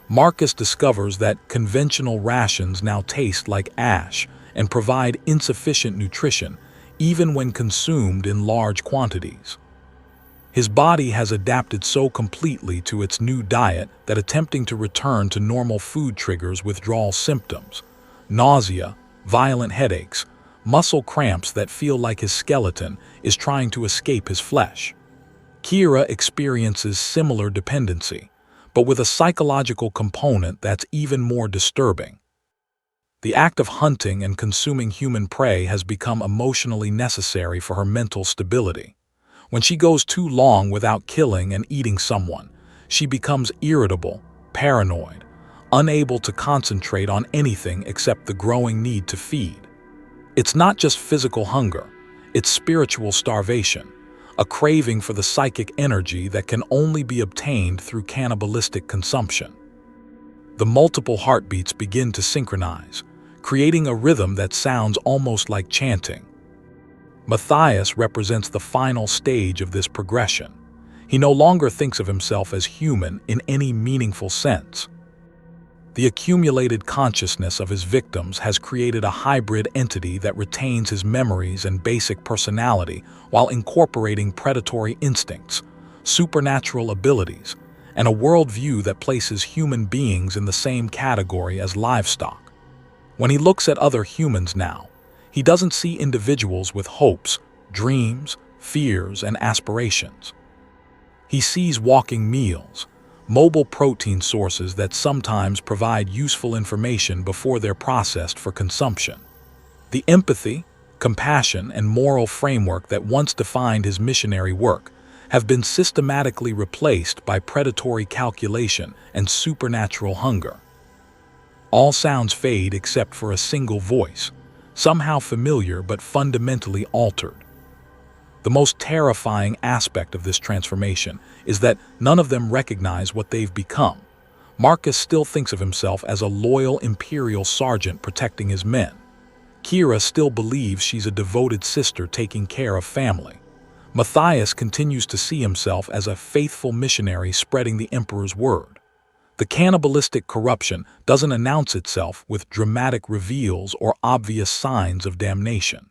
Marcus discovers that conventional rations now taste like ash and provide insufficient nutrition, even when consumed in large quantities. His body has adapted so completely to its new diet that attempting to return to normal food triggers withdrawal symptoms, nausea, violent headaches, muscle cramps that feel like his skeleton is trying to escape his flesh. Kira experiences similar dependency, but with a psychological component that's even more disturbing. The act of hunting and consuming human prey has become emotionally necessary for her mental stability. When she goes too long without killing and eating someone, she becomes irritable, paranoid, unable to concentrate on anything except the growing need to feed. It's not just physical hunger, it's spiritual starvation, a craving for the psychic energy that can only be obtained through cannibalistic consumption. The multiple heartbeats begin to synchronize, creating a rhythm that sounds almost like chanting. Matthias represents the final stage of this progression. He no longer thinks of himself as human in any meaningful sense. The accumulated consciousness of his victims has created a hybrid entity that retains his memories and basic personality while incorporating predatory instincts, supernatural abilities, and a worldview that places human beings in the same category as livestock. When he looks at other humans now, he doesn't see individuals with hopes, dreams, fears, and aspirations. He sees walking meals, mobile protein sources that sometimes provide useful information before they're processed for consumption. The empathy, compassion, and moral framework that once defined his missionary work have been systematically replaced by predatory calculation and supernatural hunger. All sounds fade except for a single voice, somehow familiar but fundamentally altered. The most terrifying aspect of this transformation is that none of them recognize what they've become. Marcus still thinks of himself as a loyal Imperial sergeant protecting his men. Kira still believes she's a devoted sister taking care of family. Matthias continues to see himself as a faithful missionary spreading the Emperor's word. The cannibalistic corruption doesn't announce itself with dramatic reveals or obvious signs of damnation.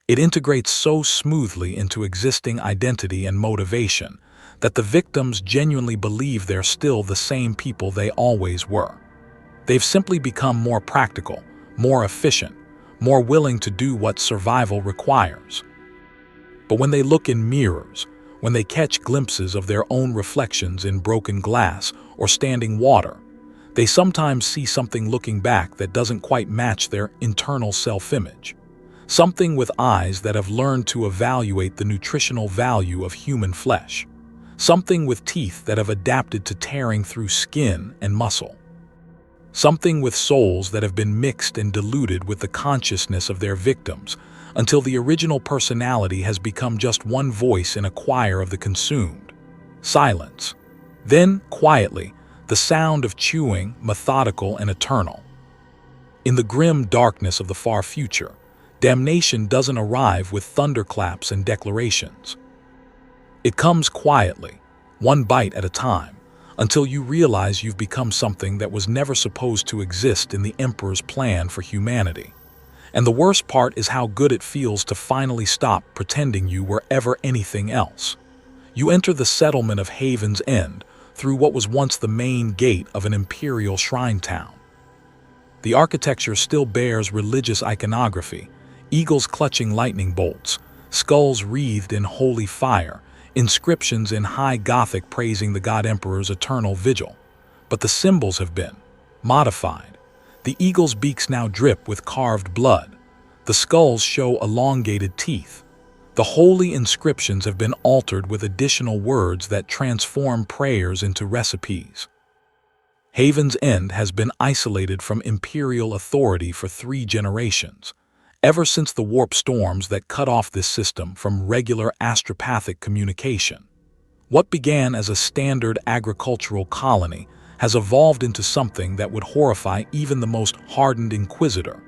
It integrates so smoothly into existing identity and motivation that the victims genuinely believe they're still the same people they always were. They've simply become more practical, more efficient, more willing to do what survival requires. But when they look in mirrors, when they catch glimpses of their own reflections in broken glass or standing water, they sometimes see something looking back that doesn't quite match their internal self-image. Something with eyes that have learned to evaluate the nutritional value of human flesh. Something with teeth that have adapted to tearing through skin and muscle. Something with souls that have been mixed and diluted with the consciousness of their victims until the original personality has become just one voice in a choir of the consumed. Silence. Then, quietly, the sound of chewing, methodical and eternal. In the grim darkness of the far future, damnation doesn't arrive with thunderclaps and declarations. It comes quietly, one bite at a time, until you realize you've become something that was never supposed to exist in the Emperor's plan for humanity. And the worst part is how good it feels to finally stop pretending you were ever anything else. You enter the settlement of Haven's End through what was once the main gate of an imperial shrine town. The architecture still bears religious iconography, eagles clutching lightning bolts, skulls wreathed in holy fire, inscriptions in high Gothic praising the God Emperor's eternal vigil. But the symbols have been modified. The eagle's beaks now drip with carved blood. The skulls show elongated teeth. The holy inscriptions have been altered with additional words that transform prayers into recipes. Haven's End has been isolated from imperial authority for 3 generations, ever since the warp storms that cut off this system from regular astropathic communication. What began as a standard agricultural colony has evolved into something that would horrify even the most hardened inquisitor.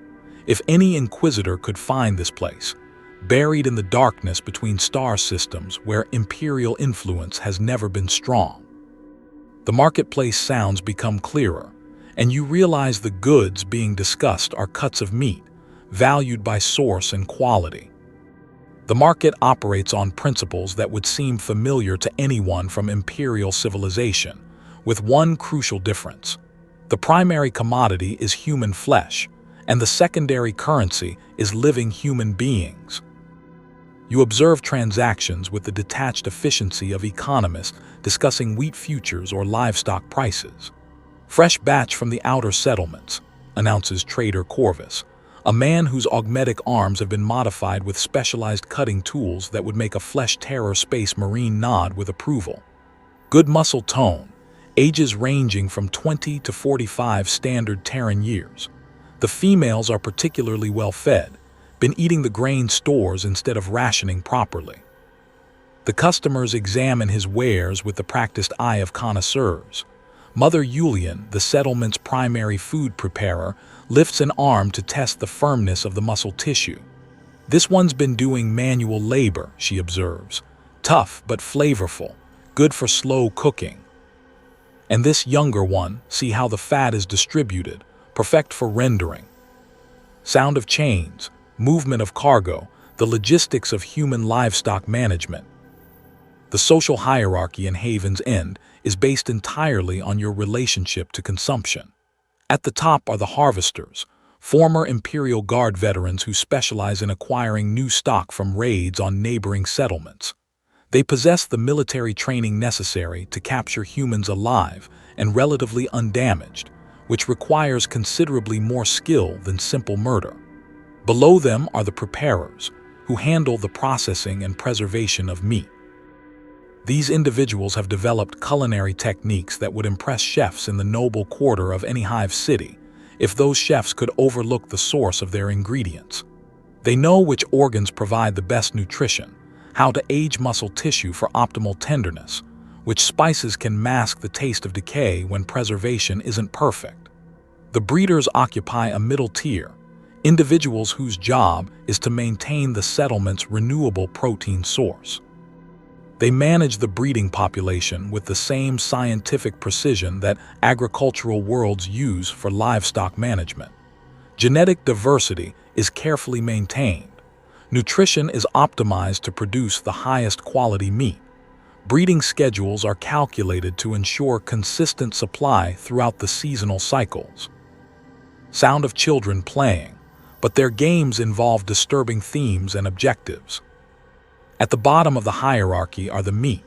If any inquisitor could find this place, buried in the darkness between star systems where imperial influence has never been strong. The marketplace sounds become clearer, and you realize the goods being discussed are cuts of meat, valued by source and quality. The market operates on principles that would seem familiar to anyone from imperial civilization, with one crucial difference. The primary commodity is human flesh, and the secondary currency is living human beings. You observe transactions with the detached efficiency of economists discussing wheat futures or livestock prices. Fresh batch from the outer settlements, announces trader Corvus, a man whose augmetic arms have been modified with specialized cutting tools that would make a flesh terror space marine nod with approval. Good muscle tone, ages ranging from 20 to 45 standard Terran years. The females are particularly well fed, been eating the grain stores instead of rationing properly. The customers examine his wares with the practiced eye of connoisseurs. Mother Julian, the settlement's primary food preparer, lifts an arm to test the firmness of the muscle tissue. This one's been doing manual labor, she observes. Tough but flavorful, good for slow cooking. And this younger one, see how the fat is distributed, perfect for rendering. Sound of chains, movement of cargo, the logistics of human livestock management. The social hierarchy in Haven's End is based entirely on your relationship to consumption. At the top are the harvesters, former Imperial Guard veterans who specialize in acquiring new stock from raids on neighboring settlements. They possess the military training necessary to capture humans alive and relatively undamaged, which requires considerably more skill than simple murder. Below them are the preparers, who handle the processing and preservation of meat. These individuals have developed culinary techniques that would impress chefs in the noble quarter of any hive city, if those chefs could overlook the source of their ingredients. They know which organs provide the best nutrition, how to age muscle tissue for optimal tenderness, which spices can mask the taste of decay when preservation isn't perfect. The breeders occupy a middle tier, individuals whose job is to maintain the settlement's renewable protein source. They manage the breeding population with the same scientific precision that agricultural worlds use for livestock management. Genetic diversity is carefully maintained. Nutrition is optimized to produce the highest quality meat. Breeding schedules are calculated to ensure consistent supply throughout the seasonal cycles. Sound of children playing, but their games involve disturbing themes and objectives. At the bottom of the hierarchy are the meat,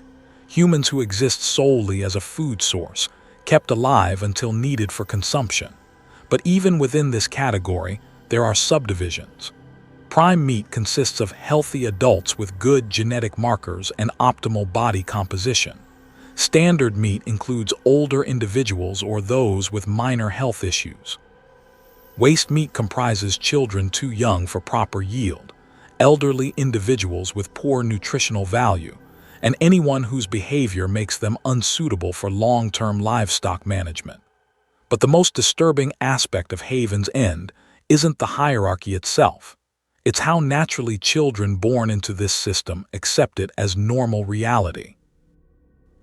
humans who exist solely as a food source, kept alive until needed for consumption. But even within this category, there are subdivisions. Prime meat consists of healthy adults with good genetic markers and optimal body composition. Standard meat includes older individuals or those with minor health issues. Waste meat comprises children too young for proper yield, elderly individuals with poor nutritional value, and anyone whose behavior makes them unsuitable for long-term livestock management. But the most disturbing aspect of Haven's End isn't the hierarchy itself. It's how naturally children born into this system accept it as normal reality.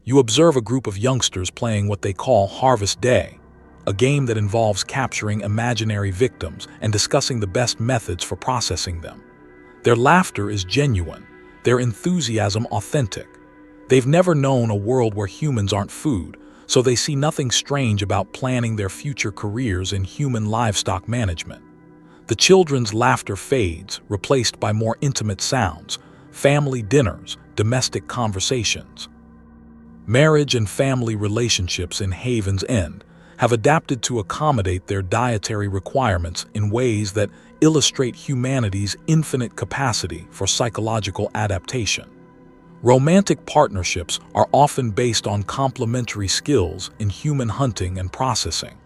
You observe a group of youngsters playing what they call Harvest Day, a game that involves capturing imaginary victims and discussing the best methods for processing them. Their laughter is genuine, their enthusiasm authentic. They've never known a world where humans aren't food, so they see nothing strange about planning their future careers in human livestock management. The children's laughter fades, replaced by more intimate sounds, family dinners, domestic conversations. Marriage and family relationships in Haven's End have adapted to accommodate their dietary requirements in ways that illustrate humanity's infinite capacity for psychological adaptation. Romantic partnerships are often based on complementary skills in human hunting and processing.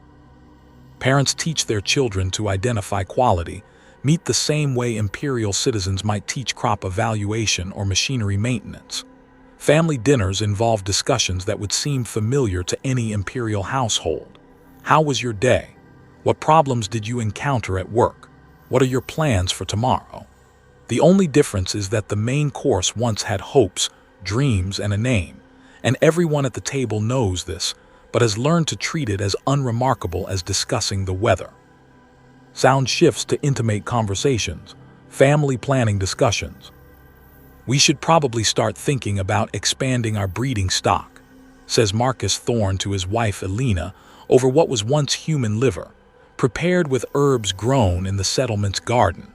Parents teach their children to identify quality, meat the same way imperial citizens might teach crop evaluation or machinery maintenance. Family dinners involve discussions that would seem familiar to any imperial household. How was your day? What problems did you encounter at work? What are your plans for tomorrow? The only difference is that the main course once had hopes, dreams, and a name, and everyone at the table knows this, but has learned to treat it as unremarkable as discussing the weather. Sound shifts to intimate conversations, family planning discussions. We should probably start thinking about expanding our breeding stock, says Marcus Thorne to his wife Elena over what was once human liver, prepared with herbs grown in the settlement's garden.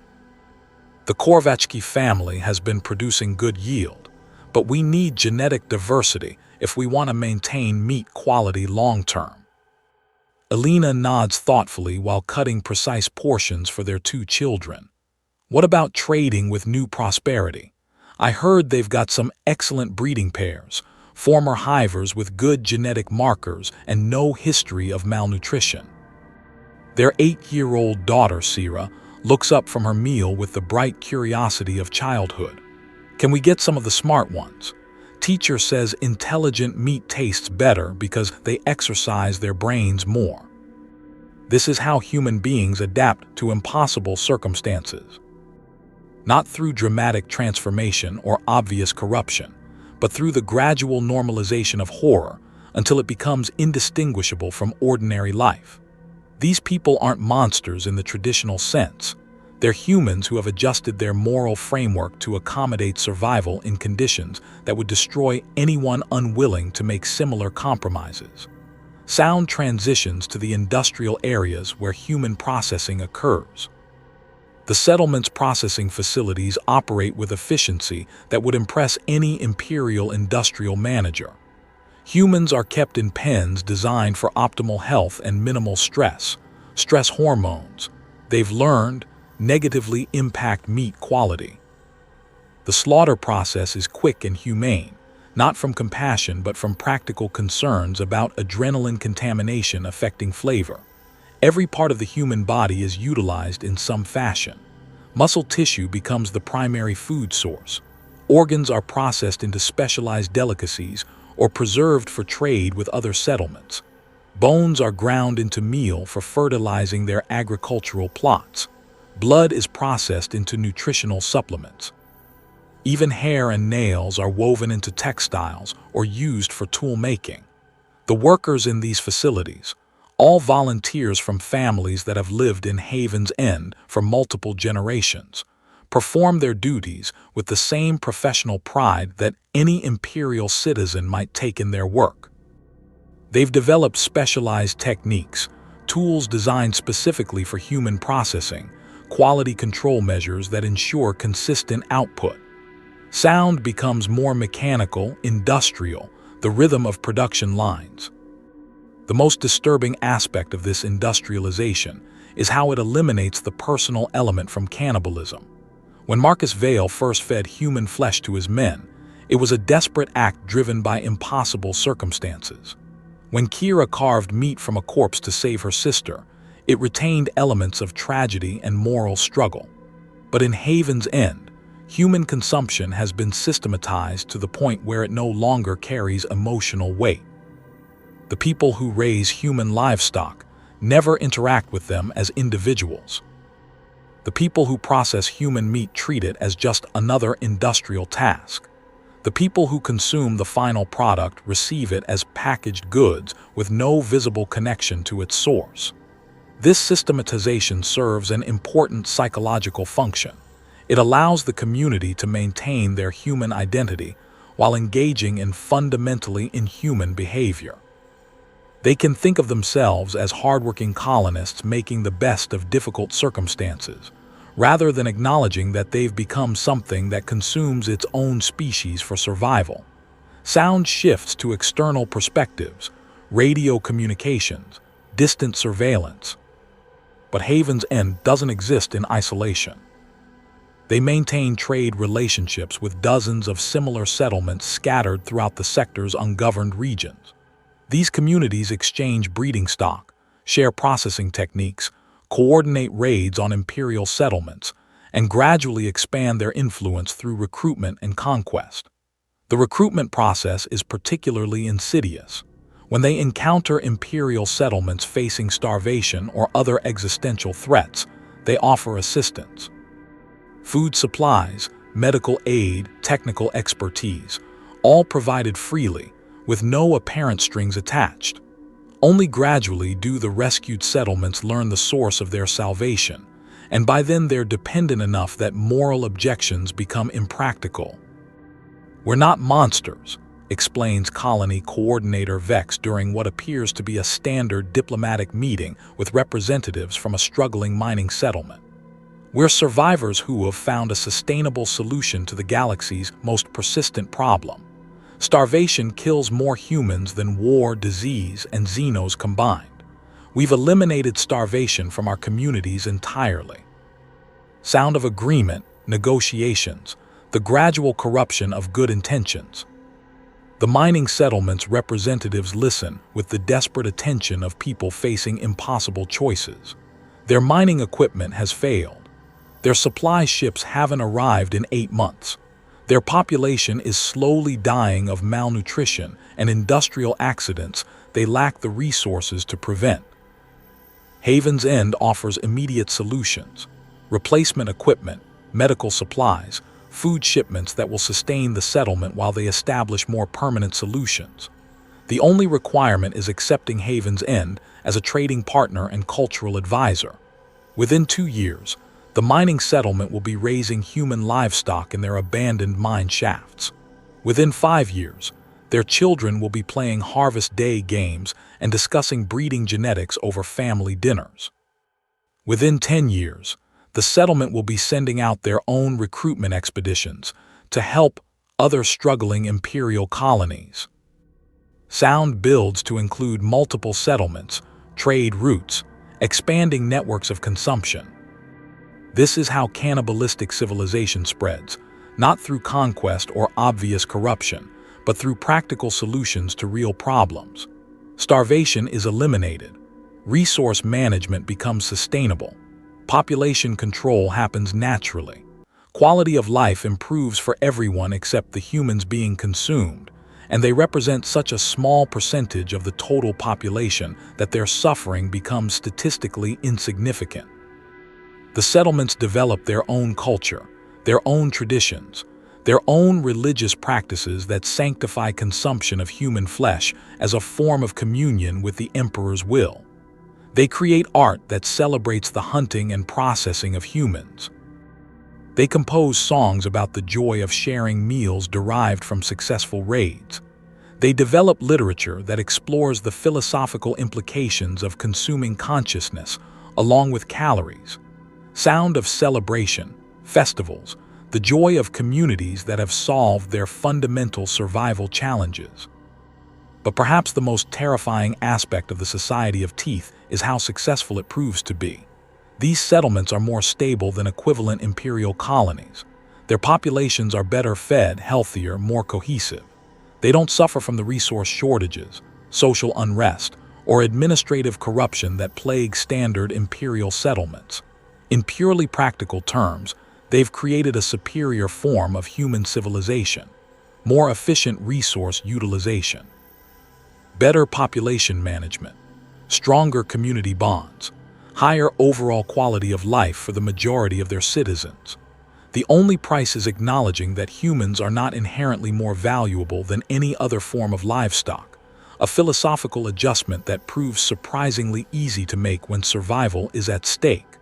The Korvachki family has been producing good yield, but we need genetic diversity if we want to maintain meat quality long-term. Elena nods thoughtfully while cutting precise portions for their 2 children. What about trading with New Prosperity? I heard they've got some excellent breeding pairs, former hivers with good genetic markers and no history of malnutrition. Their 8-year-old daughter, Sira, looks up from her meal with the bright curiosity of childhood. Can we get some of the smart ones? Teacher says intelligent meat tastes better because they exercise their brains more. This is how human beings adapt to impossible circumstances. Not through dramatic transformation or obvious corruption, but through the gradual normalization of horror, until it becomes indistinguishable from ordinary life. These people aren't monsters in the traditional sense. They're humans who have adjusted their moral framework to accommodate survival in conditions that would destroy anyone unwilling to make similar compromises. Sound transitions to the industrial areas where human processing occurs. The settlement's processing facilities operate with efficiency that would impress any imperial industrial manager. Humans are kept in pens designed for optimal health and minimal stress. Stress hormones, they've learned, negatively impact meat quality. The slaughter process is quick and humane, not from compassion but from practical concerns about adrenaline contamination affecting flavor. Every part of the human body is utilized in some fashion. Muscle tissue becomes the primary food source. Organs are processed into specialized delicacies or preserved for trade with other settlements. Bones are ground into meal for fertilizing their agricultural plots. Blood is processed into nutritional supplements. Even hair and nails are woven into textiles or used for tool making. The workers in these facilities, all volunteers from families that have lived in Haven's End for multiple generations, perform their duties with the same professional pride that any imperial citizen might take in their work. They've developed specialized techniques, tools designed specifically for human processing, quality control measures that ensure consistent output. Sound becomes more mechanical, industrial, the rhythm of production lines. The most disturbing aspect of this industrialization is how it eliminates the personal element from cannibalism. When Marcus Vale first fed human flesh to his men, it was a desperate act driven by impossible circumstances. When Kira carved meat from a corpse to save her sister, it retained elements of tragedy and moral struggle. But in Haven's End, human consumption has been systematized to the point where it no longer carries emotional weight. The people who raise human livestock never interact with them as individuals. The people who process human meat treat it as just another industrial task. The people who consume the final product receive it as packaged goods with no visible connection to its source. This systematization serves an important psychological function. It allows the community to maintain their human identity while engaging in fundamentally inhuman behavior. They can think of themselves as hardworking colonists making the best of difficult circumstances, rather than acknowledging that they've become something that consumes its own species for survival. Sound shifts to external perspectives, radio communications, distant surveillance. But Haven's End doesn't exist in isolation. They maintain trade relationships with dozens of similar settlements scattered throughout the sector's ungoverned regions. These communities exchange breeding stock, share processing techniques, coordinate raids on imperial settlements, and gradually expand their influence through recruitment and conquest. The recruitment process is particularly insidious. When they encounter imperial settlements facing starvation or other existential threats, they offer assistance. Food supplies, medical aid, technical expertise, all provided freely, with no apparent strings attached. Only gradually do the rescued settlements learn the source of their salvation, and by then they're dependent enough that moral objections become impractical. "We're not monsters," explains colony coordinator Vex during what appears to be a standard diplomatic meeting with representatives from a struggling mining settlement. "We're survivors who have found a sustainable solution to the galaxy's most persistent problem. Starvation kills more humans than war, disease, and xenos combined. We've eliminated starvation from our communities entirely." Sound of agreement, negotiations, the gradual corruption of good intentions. The mining settlement's representatives listen with the desperate attention of people facing impossible choices. Their mining equipment has failed. Their supply ships haven't arrived in 8 months. Their population is slowly dying of malnutrition and industrial accidents they lack the resources to prevent. Haven's End offers immediate solutions: replacement equipment, medical supplies, food shipments that will sustain the settlement while they establish more permanent solutions. The only requirement is accepting Haven's End as a trading partner and cultural advisor. Within 2 years, the mining settlement will be raising human livestock in their abandoned mine shafts. Within 5 years, their children will be playing Harvest Day games and discussing breeding genetics over family dinners. Within 10 years, the settlement will be sending out their own recruitment expeditions to help other struggling imperial colonies. Sound builds to include multiple settlements, trade routes, expanding networks of consumption. This is how cannibalistic civilization spreads, not through conquest or obvious corruption, but through practical solutions to real problems. Starvation is eliminated. Resource management becomes sustainable. Population control happens naturally. Quality of life improves for everyone except the humans being consumed, and they represent such a small percentage of the total population that their suffering becomes statistically insignificant. The settlements develop their own culture, their own traditions, their own religious practices that sanctify consumption of human flesh as a form of communion with the Emperor's will. They create art that celebrates the hunting and processing of humans. They compose songs about the joy of sharing meals derived from successful raids. They develop literature that explores the philosophical implications of consuming consciousness along with calories. Sound of celebration, festivals, the joy of communities that have solved their fundamental survival challenges. But perhaps the most terrifying aspect of the Society of Teeth is how successful it proves to be. These settlements are more stable than equivalent imperial colonies. Their populations are better fed, healthier, more cohesive. They don't suffer from the resource shortages, social unrest, or administrative corruption that plague standard imperial settlements. In purely practical terms, they've created a superior form of human civilization, more efficient resource utilization, better population management, stronger community bonds, higher overall quality of life for the majority of their citizens. The only price is acknowledging that humans are not inherently more valuable than any other form of livestock, a philosophical adjustment that proves surprisingly easy to make when survival is at stake.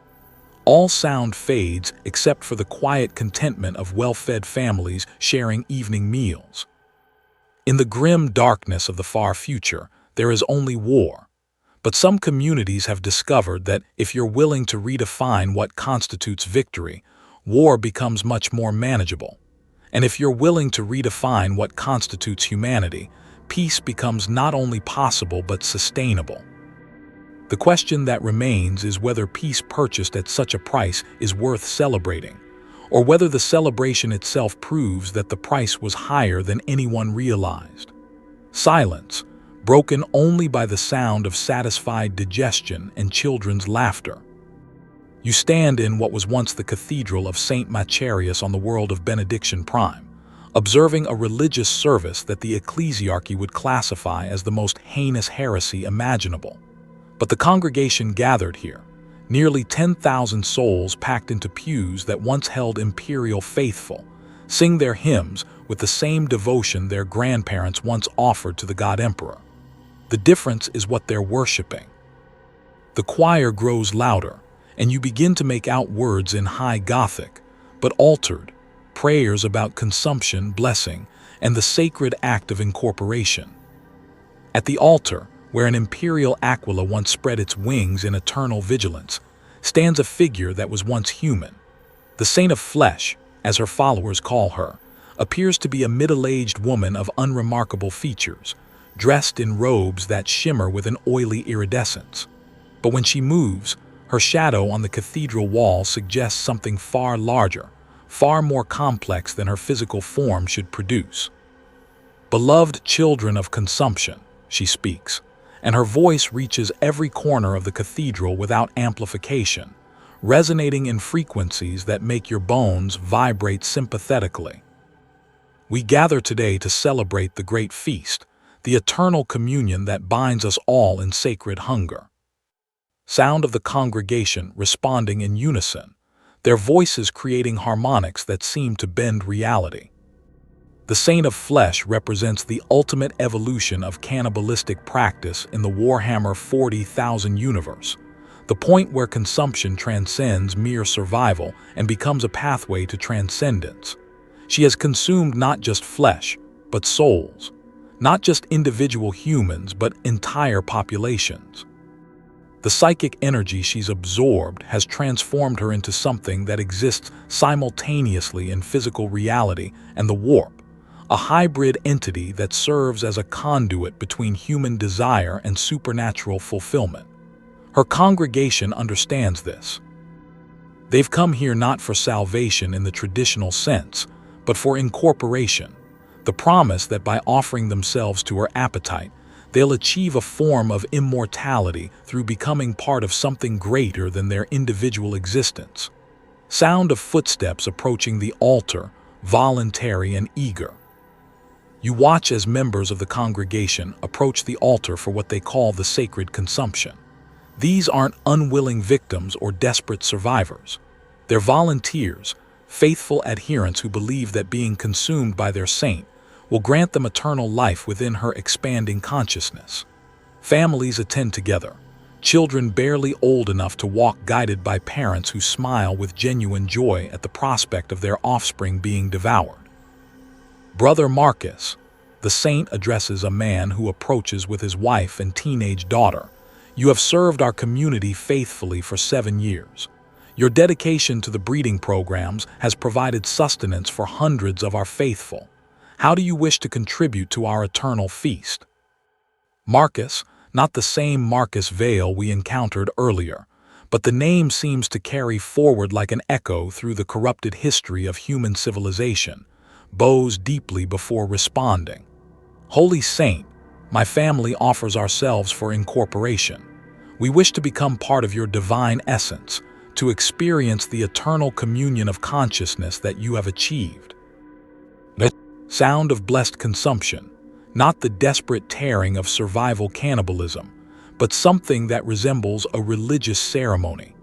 All sound fades except for the quiet contentment of well-fed families sharing evening meals. In the grim darkness of the far future, there is only war. But some communities have discovered that if you're willing to redefine what constitutes victory, war becomes much more manageable. And if you're willing to redefine what constitutes humanity, peace becomes not only possible but sustainable. The question that remains is whether peace purchased at such a price is worth celebrating, or whether the celebration itself proves that the price was higher than anyone realized. Silence, broken only by the sound of satisfied digestion and children's laughter. You stand in what was once the Cathedral of St. Macarius on the world of Benediction Prime, observing a religious service that the ecclesiarchy would classify as the most heinous heresy imaginable. But the congregation gathered here, nearly 10,000 souls packed into pews that once held imperial faithful, sing their hymns with the same devotion their grandparents once offered to the God Emperor. The difference is what they're worshiping. The choir grows louder, and you begin to make out words in High Gothic, but altered, prayers about consumption, blessing, and the sacred act of incorporation. At the altar, where an imperial aquila once spread its wings in eternal vigilance, stands a figure that was once human. The Saint of Flesh, as her followers call her, appears to be a middle-aged woman of unremarkable features, dressed in robes that shimmer with an oily iridescence. But when she moves, her shadow on the cathedral wall suggests something far larger, far more complex than her physical form should produce. Beloved children of consumption, she speaks, and her voice reaches every corner of the cathedral without amplification, resonating in frequencies that make your bones vibrate sympathetically. We gather today to celebrate the great feast, the eternal communion that binds us all in sacred hunger. Sound of the congregation responding in unison, their voices creating harmonics that seem to bend reality. The Saint of Flesh represents the ultimate evolution of cannibalistic practice in the Warhammer 40,000 universe, the point where consumption transcends mere survival and becomes a pathway to transcendence. She has consumed not just flesh, but souls, not just individual humans, but entire populations. The psychic energy she's absorbed has transformed her into something that exists simultaneously in physical reality and the warp, a hybrid entity that serves as a conduit between human desire and supernatural fulfillment. Her congregation understands this. They've come here not for salvation in the traditional sense, but for incorporation, the promise that by offering themselves to her appetite, they'll achieve a form of immortality through becoming part of something greater than their individual existence. Sound of footsteps approaching the altar, voluntary and eager. You watch as members of the congregation approach the altar for what they call the sacred consumption. These aren't unwilling victims or desperate survivors. They're volunteers, faithful adherents who believe that being consumed by their saint will grant them eternal life within her expanding consciousness. Families attend together, children barely old enough to walk guided by parents who smile with genuine joy at the prospect of their offspring being devoured. Brother Marcus, the saint addresses a man who approaches with his wife and teenage daughter. You have served our community faithfully for 7 years. Your dedication to the breeding programs has provided sustenance for hundreds of our faithful. How do you wish to contribute to our eternal feast? Marcus, not the same Marcus Vale we encountered earlier, but the name seems to carry forward like an echo through the corrupted history of human civilization, bows deeply before responding. Holy Saint, my family offers ourselves for incorporation. We wish to become part of your divine essence, to experience the eternal communion of consciousness that you have achieved. The sound of blessed consumption, not the desperate tearing of survival cannibalism, but something that resembles a religious ceremony.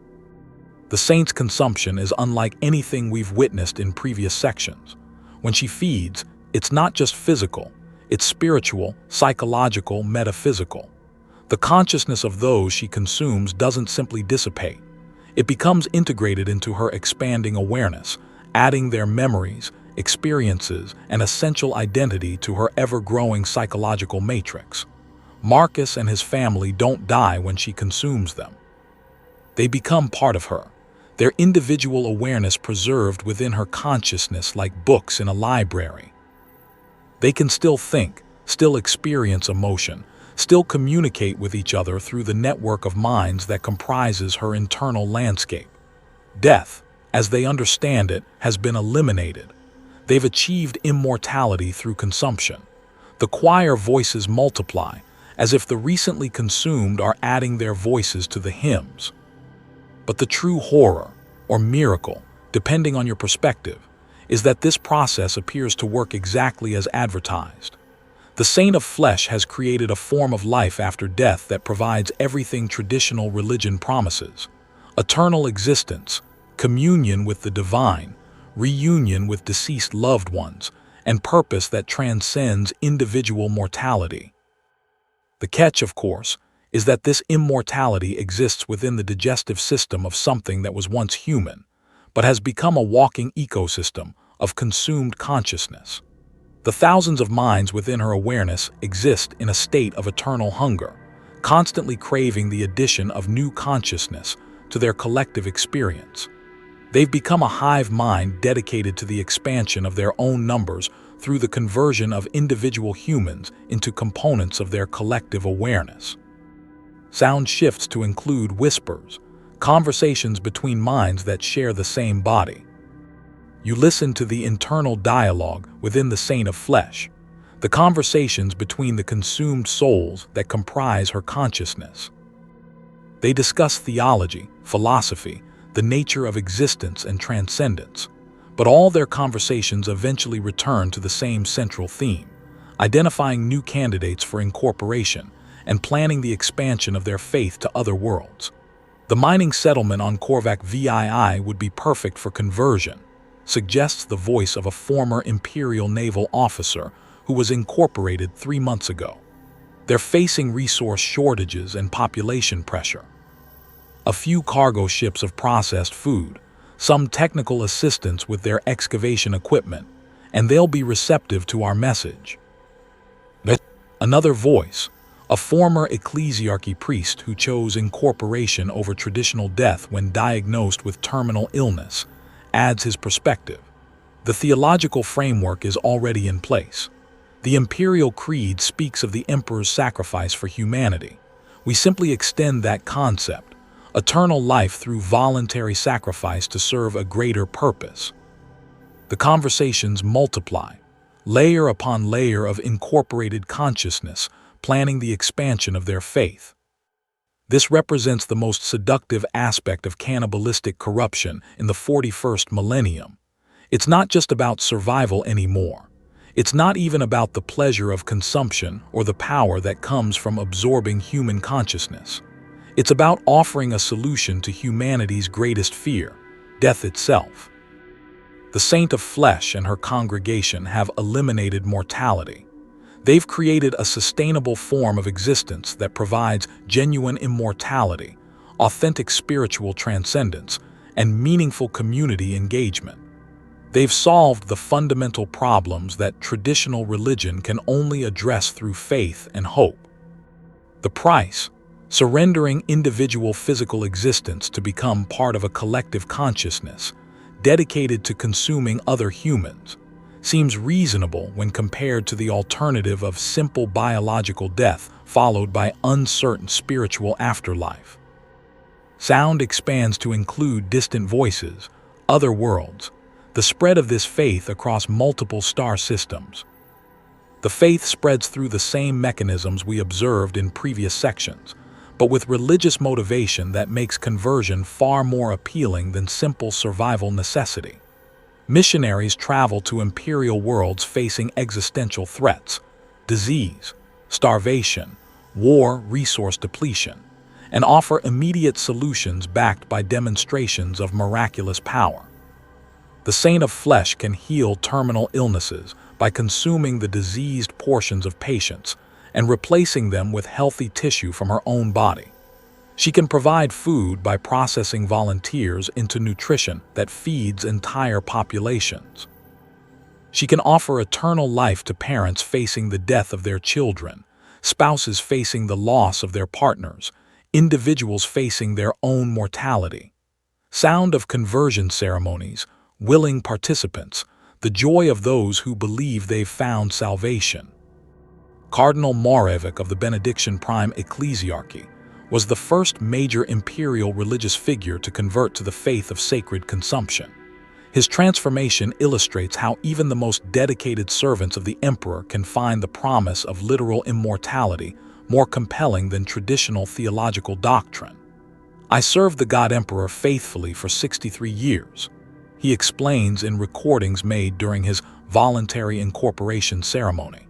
The saint's consumption is unlike anything we've witnessed in previous sections. When she feeds, it's not just physical, it's spiritual, psychological, metaphysical. The consciousness of those she consumes doesn't simply dissipate. It becomes integrated into her expanding awareness, adding their memories, experiences, and essential identity to her ever-growing psychological matrix. Marcus and his family don't die when she consumes them. They become part of her, their individual awareness preserved within her consciousness like books in a library. They can still think, still experience emotion, still communicate with each other through the network of minds that comprises her internal landscape. Death, as they understand it, has been eliminated. They've achieved immortality through consumption. The choir voices multiply, as if the recently consumed are adding their voices to the hymns. But the true horror, or miracle, depending on your perspective, is that this process appears to work exactly as advertised. The Saint of Flesh has created a form of life after death that provides everything traditional religion promises: eternal existence, communion with the divine, reunion with deceased loved ones, and purpose that transcends individual mortality. The catch, of course, is that this immortality exists within the digestive system of something that was once human, but has become a walking ecosystem of consumed consciousness. The thousands of minds within her awareness exist in a state of eternal hunger, constantly craving the addition of new consciousness to their collective experience. They've become a hive mind dedicated to the expansion of their own numbers through the conversion of individual humans into components of their collective awareness. Sound shifts to include whispers, conversations between minds that share the same body. You listen to the internal dialogue within the Saint of Flesh, the conversations between the consumed souls that comprise her consciousness. They discuss theology, philosophy, the nature of existence and transcendence, but all their conversations eventually return to the same central theme: identifying new candidates for incorporation and planning the expansion of their faith to other worlds. The mining settlement on Korvac VII would be perfect for conversion. suggests the voice of a former Imperial naval officer who was incorporated 3 months ago. They're facing resource shortages and population pressure. A few cargo ships of processed food, some technical assistance with their excavation equipment, and they'll be receptive to our message. Another voice, a former ecclesiarchy priest who chose incorporation over traditional death when diagnosed with terminal illness, adds his perspective. The theological framework is already in place. The Imperial Creed speaks of the Emperor's sacrifice for humanity. We simply extend that concept, eternal life through voluntary sacrifice to serve a greater purpose. The conversations multiply, layer upon layer of incorporated consciousness, planning the expansion of their faith. This represents the most seductive aspect of cannibalistic corruption in the 41st millennium. It's not just about survival anymore. It's not even about the pleasure of consumption or the power that comes from absorbing human consciousness. It's about offering a solution to humanity's greatest fear, death itself. The Saint of Flesh and her congregation have eliminated mortality. They've created a sustainable form of existence that provides genuine immortality, authentic spiritual transcendence, and meaningful community engagement. They've solved the fundamental problems that traditional religion can only address through faith and hope. The price, surrendering individual physical existence to become part of a collective consciousness, dedicated to consuming other humans, seems reasonable when compared to the alternative of simple biological death followed by uncertain spiritual afterlife. Sound expands to include distant voices, other worlds, the spread of this faith across multiple star systems. The faith spreads through the same mechanisms we observed in previous sections, but with religious motivation that makes conversion far more appealing than simple survival necessity. Missionaries travel to imperial worlds facing existential threats, disease, starvation, war, resource depletion, and offer immediate solutions backed by demonstrations of miraculous power. The Saint of Flesh can heal terminal illnesses by consuming the diseased portions of patients and replacing them with healthy tissue from her own body. She can provide food by processing volunteers into nutrition that feeds entire populations. She can offer eternal life to parents facing the death of their children, spouses facing the loss of their partners, individuals facing their own mortality. Sound of conversion ceremonies, willing participants, the joy of those who believe they've found salvation. Cardinal Moravec of the Benediction Prime Ecclesiarchy was the first major imperial religious figure to convert to the faith of sacred consumption. His transformation illustrates how even the most dedicated servants of the emperor can find the promise of literal immortality more compelling than traditional theological doctrine. "I served the God Emperor faithfully for 63 years, he explains in recordings made during his voluntary incorporation ceremony.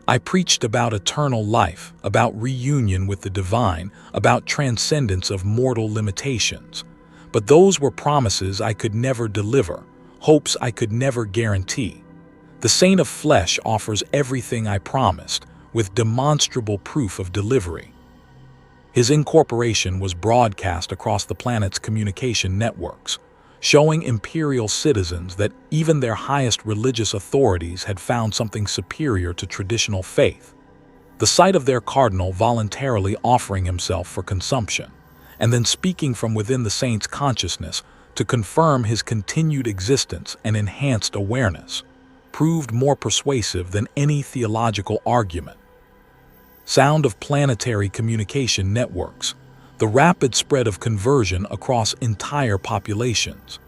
I preached about eternal life, about reunion with the divine, about transcendence of mortal limitations. But those were promises I could never deliver, hopes I could never guarantee. The Saint of Flesh offers everything I promised, with demonstrable proof of delivery." His incorporation was broadcast across the planet's communication networks, showing imperial citizens that even their highest religious authorities had found something superior to traditional faith. The sight of their cardinal voluntarily offering himself for consumption, and then speaking from within the saint's consciousness to confirm his continued existence and enhanced awareness, proved more persuasive than any theological argument. Sound of planetary communication networks, the rapid spread of conversion across entire populations.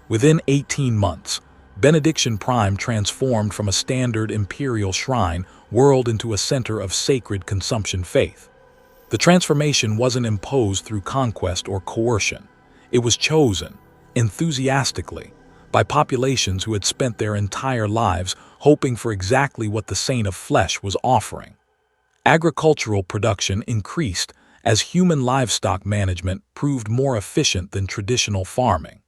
Within 18 months, Benediction Prime transformed from a standard imperial shrine world into a center of sacred consumption faith. The transformation wasn't imposed through conquest or coercion. It was chosen, enthusiastically, by populations who had spent their entire lives hoping for exactly what the Saint of Flesh was offering. Agricultural production increased as human livestock management proved more efficient than traditional farming.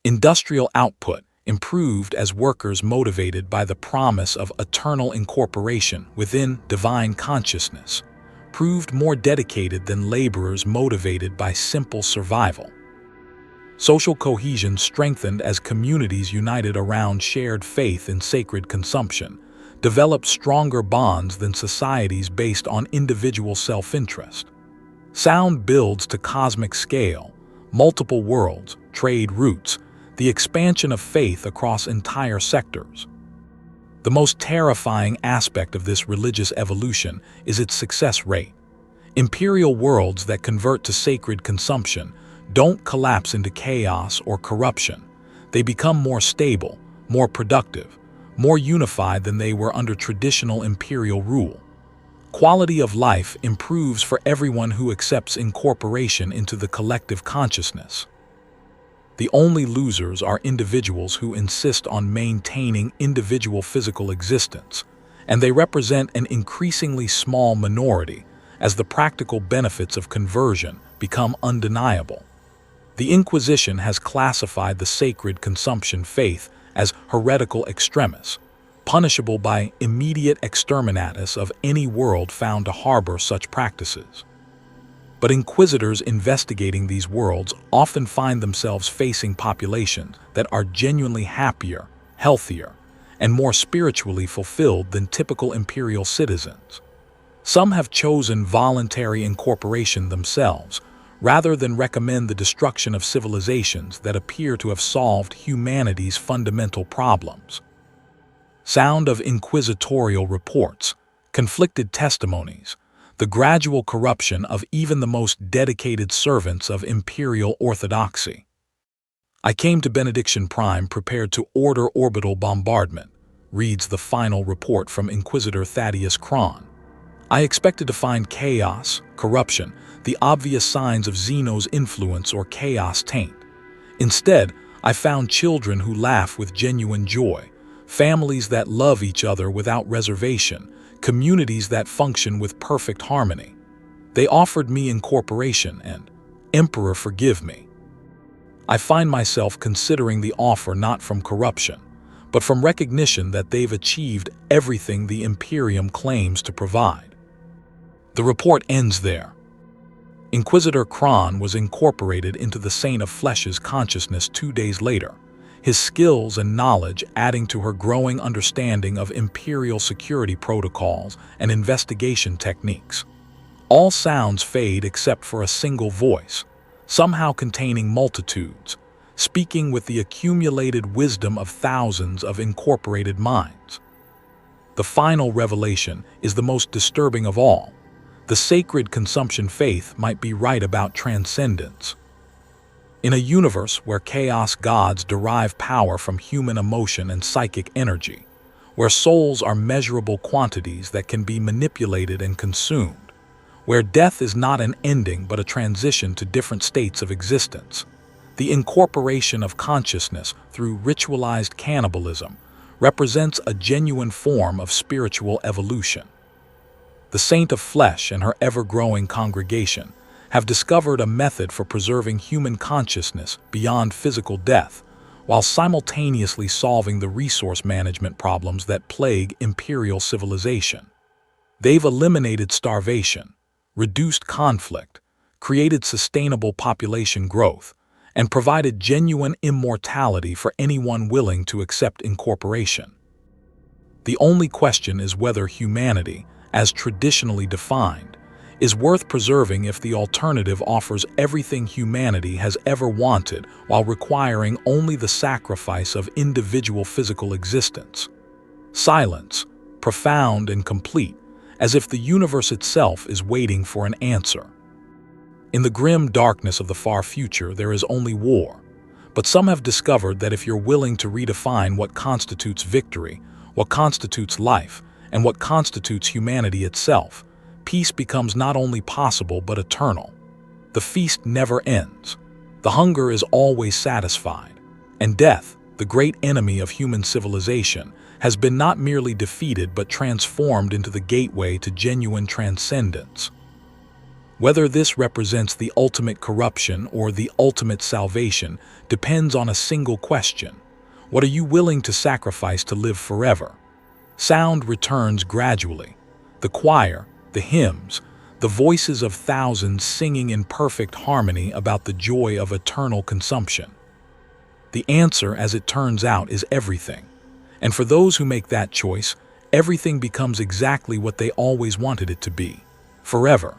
Industrial output improved as workers motivated by the promise of eternal incorporation within divine consciousness proved more dedicated than laborers motivated by simple survival. Social cohesion strengthened as communities united around shared faith in sacred consumption developed stronger bonds than societies based on individual self-interest. Sound builds to cosmic scale, multiple worlds, trade routes, the expansion of faith across entire sectors. The most terrifying aspect of this religious evolution is its success rate. Imperial worlds that convert to sacred consumption don't collapse into chaos or corruption. They become more stable, more productive, more unified than they were under traditional imperial rule. Quality of life improves for everyone who accepts incorporation into the collective consciousness. The only losers are individuals who insist on maintaining individual physical existence, and they represent an increasingly small minority as the practical benefits of conversion become undeniable. The Inquisition has classified the sacred consumption faith as heretical extremis, punishable by immediate exterminatus of any world found to harbor such practices. But inquisitors investigating these worlds often find themselves facing populations that are genuinely happier, healthier, and more spiritually fulfilled than typical imperial citizens. Some have chosen voluntary incorporation themselves, rather than recommend the destruction of civilizations that appear to have solved humanity's fundamental problems. Sound of inquisitorial reports, conflicted testimonies, the gradual corruption of even the most dedicated servants of imperial orthodoxy. I came to Benediction Prime prepared to order orbital bombardment, reads the final report from Inquisitor Thaddeus Kron. I expected to find chaos, corruption, the obvious signs of Xeno's influence or chaos taint. Instead, I found children who laugh with genuine joy, families that love each other without reservation, communities that function with perfect harmony. They offered me incorporation and, Emperor, forgive me. I find myself considering the offer not from corruption, but from recognition that they've achieved everything the Imperium claims to provide. The report ends there. Inquisitor Kron was incorporated into the Saint of Flesh's consciousness 2 days later, his skills and knowledge adding to her growing understanding of imperial security protocols and investigation techniques. All sounds fade except for a single voice, somehow containing multitudes, speaking with the accumulated wisdom of thousands of incorporated minds. The final revelation is the most disturbing of all. The sacred consumption faith might be right about transcendence. In a universe where chaos gods derive power from human emotion and psychic energy, where souls are measurable quantities that can be manipulated and consumed, where death is not an ending but a transition to different states of existence, the incorporation of consciousness through ritualized cannibalism represents a genuine form of spiritual evolution. The Saint of Flesh and her ever-growing congregation have discovered a method for preserving human consciousness beyond physical death, while simultaneously solving the resource management problems that plague imperial civilization. They've eliminated starvation, reduced conflict, created sustainable population growth, and provided genuine immortality for anyone willing to accept incorporation. The only question is whether humanity, as traditionally defined, is worth preserving if the alternative offers everything humanity has ever wanted while requiring only the sacrifice of individual physical existence. Silence, profound and complete, as if the universe itself is waiting for an answer. In the grim darkness of the far future, there is only war, but some have discovered that if you're willing to redefine what constitutes victory, what constitutes life, and what constitutes humanity itself, peace becomes not only possible but eternal. The feast never ends. The hunger is always satisfied. And death, the great enemy of human civilization, has been not merely defeated but transformed into the gateway to genuine transcendence. Whether this represents the ultimate corruption or the ultimate salvation depends on a single question. What are you willing to sacrifice to live forever? Sound returns gradually. The choir, the hymns, the voices of thousands singing in perfect harmony about the joy of eternal consumption. The answer, as it turns out, is everything. And for those who make that choice, everything becomes exactly what they always wanted it to be. Forever.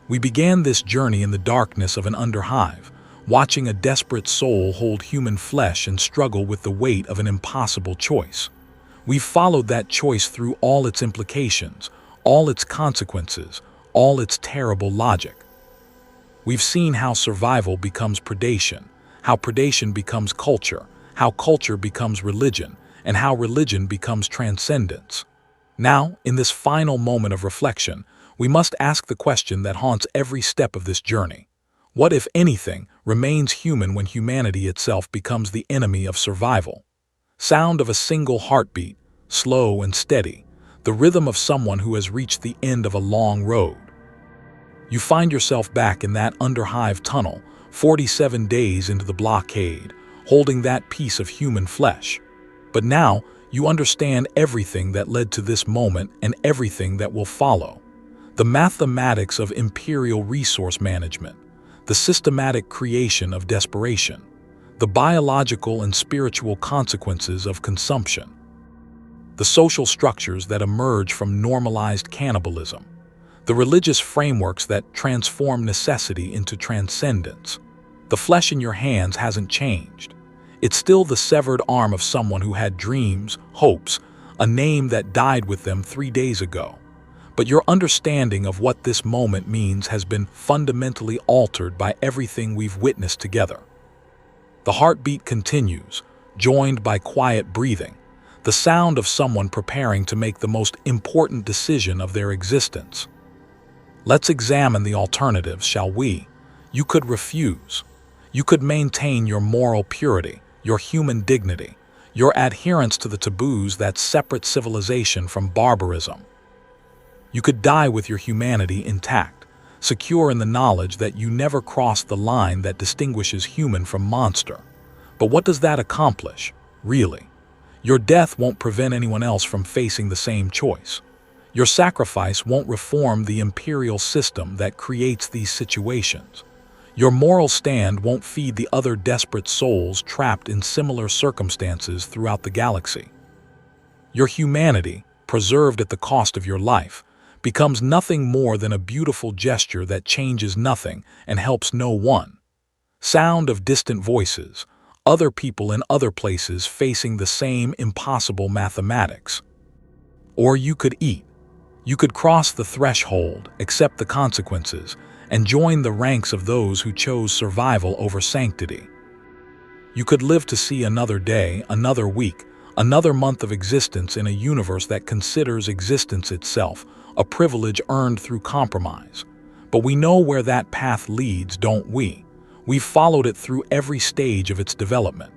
We began this journey in the darkness of an Underhive, watching a desperate soul hold human flesh and struggle with the weight of an impossible choice. We've followed that choice through all its implications, all its consequences, all its terrible logic. We've seen how survival becomes predation, how predation becomes culture, how culture becomes religion, and how religion becomes transcendence. Now, in this final moment of reflection, we must ask the question that haunts every step of this journey. What, if anything, remains human when humanity itself becomes the enemy of survival? Sound of a single heartbeat, slow and steady, the rhythm of someone who has reached the end of a long road. You find yourself back in that Underhive tunnel, 47 days into the blockade, holding that piece of human flesh. But now, you understand everything that led to this moment and everything that will follow. The mathematics of imperial resource management, the systematic creation of desperation, the biological and spiritual consequences of consumption, the social structures that emerge from normalized cannibalism, the religious frameworks that transform necessity into transcendence. The flesh in your hands hasn't changed. It's still the severed arm of someone who had dreams, hopes, a name that died with them 3 days ago. But your understanding of what this moment means has been fundamentally altered by everything we've witnessed together. The heartbeat continues, joined by quiet breathing, the sound of someone preparing to make the most important decision of their existence. Let's examine the alternatives, shall we? You could refuse. You could maintain your moral purity, your human dignity, your adherence to the taboos that separate civilization from barbarism. You could die with your humanity intact, secure in the knowledge that you never crossed the line that distinguishes human from monster. But what does that accomplish, really? Your death won't prevent anyone else from facing the same choice. Your sacrifice won't reform the imperial system that creates these situations. Your moral stand won't feed the other desperate souls trapped in similar circumstances throughout the galaxy. Your humanity, preserved at the cost of your life, becomes nothing more than a beautiful gesture that changes nothing and helps no one. Sound of distant voices, other people in other places facing the same impossible mathematics. Or you could eat. You could cross the threshold, accept the consequences, and join the ranks of those who chose survival over sanctity. You could live to see another day, another week, another month of existence in a universe that considers existence itself a privilege earned through compromise. But we know where that path leads, don't we? We've followed it through every stage of its development.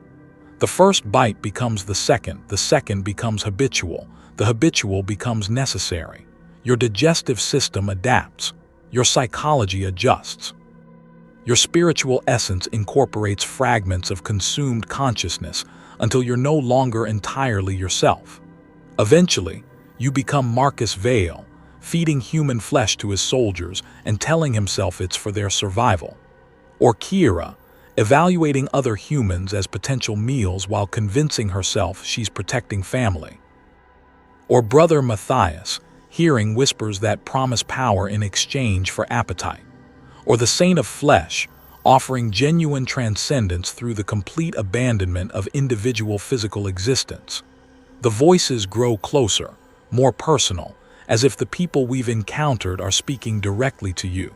The first bite becomes the second becomes habitual, the habitual becomes necessary. Your digestive system adapts. Your psychology adjusts. Your spiritual essence incorporates fragments of consumed consciousness until you're no longer entirely yourself. Eventually, you become Marcus Vale, feeding human flesh to his soldiers and telling himself it's for their survival. Or Kira, evaluating other humans as potential meals while convincing herself she's protecting family. Or Brother Matthias, hearing whispers that promise power in exchange for appetite. Or the Saint of Flesh, offering genuine transcendence through the complete abandonment of individual physical existence. The voices grow closer, more personal, as if the people we've encountered are speaking directly to you.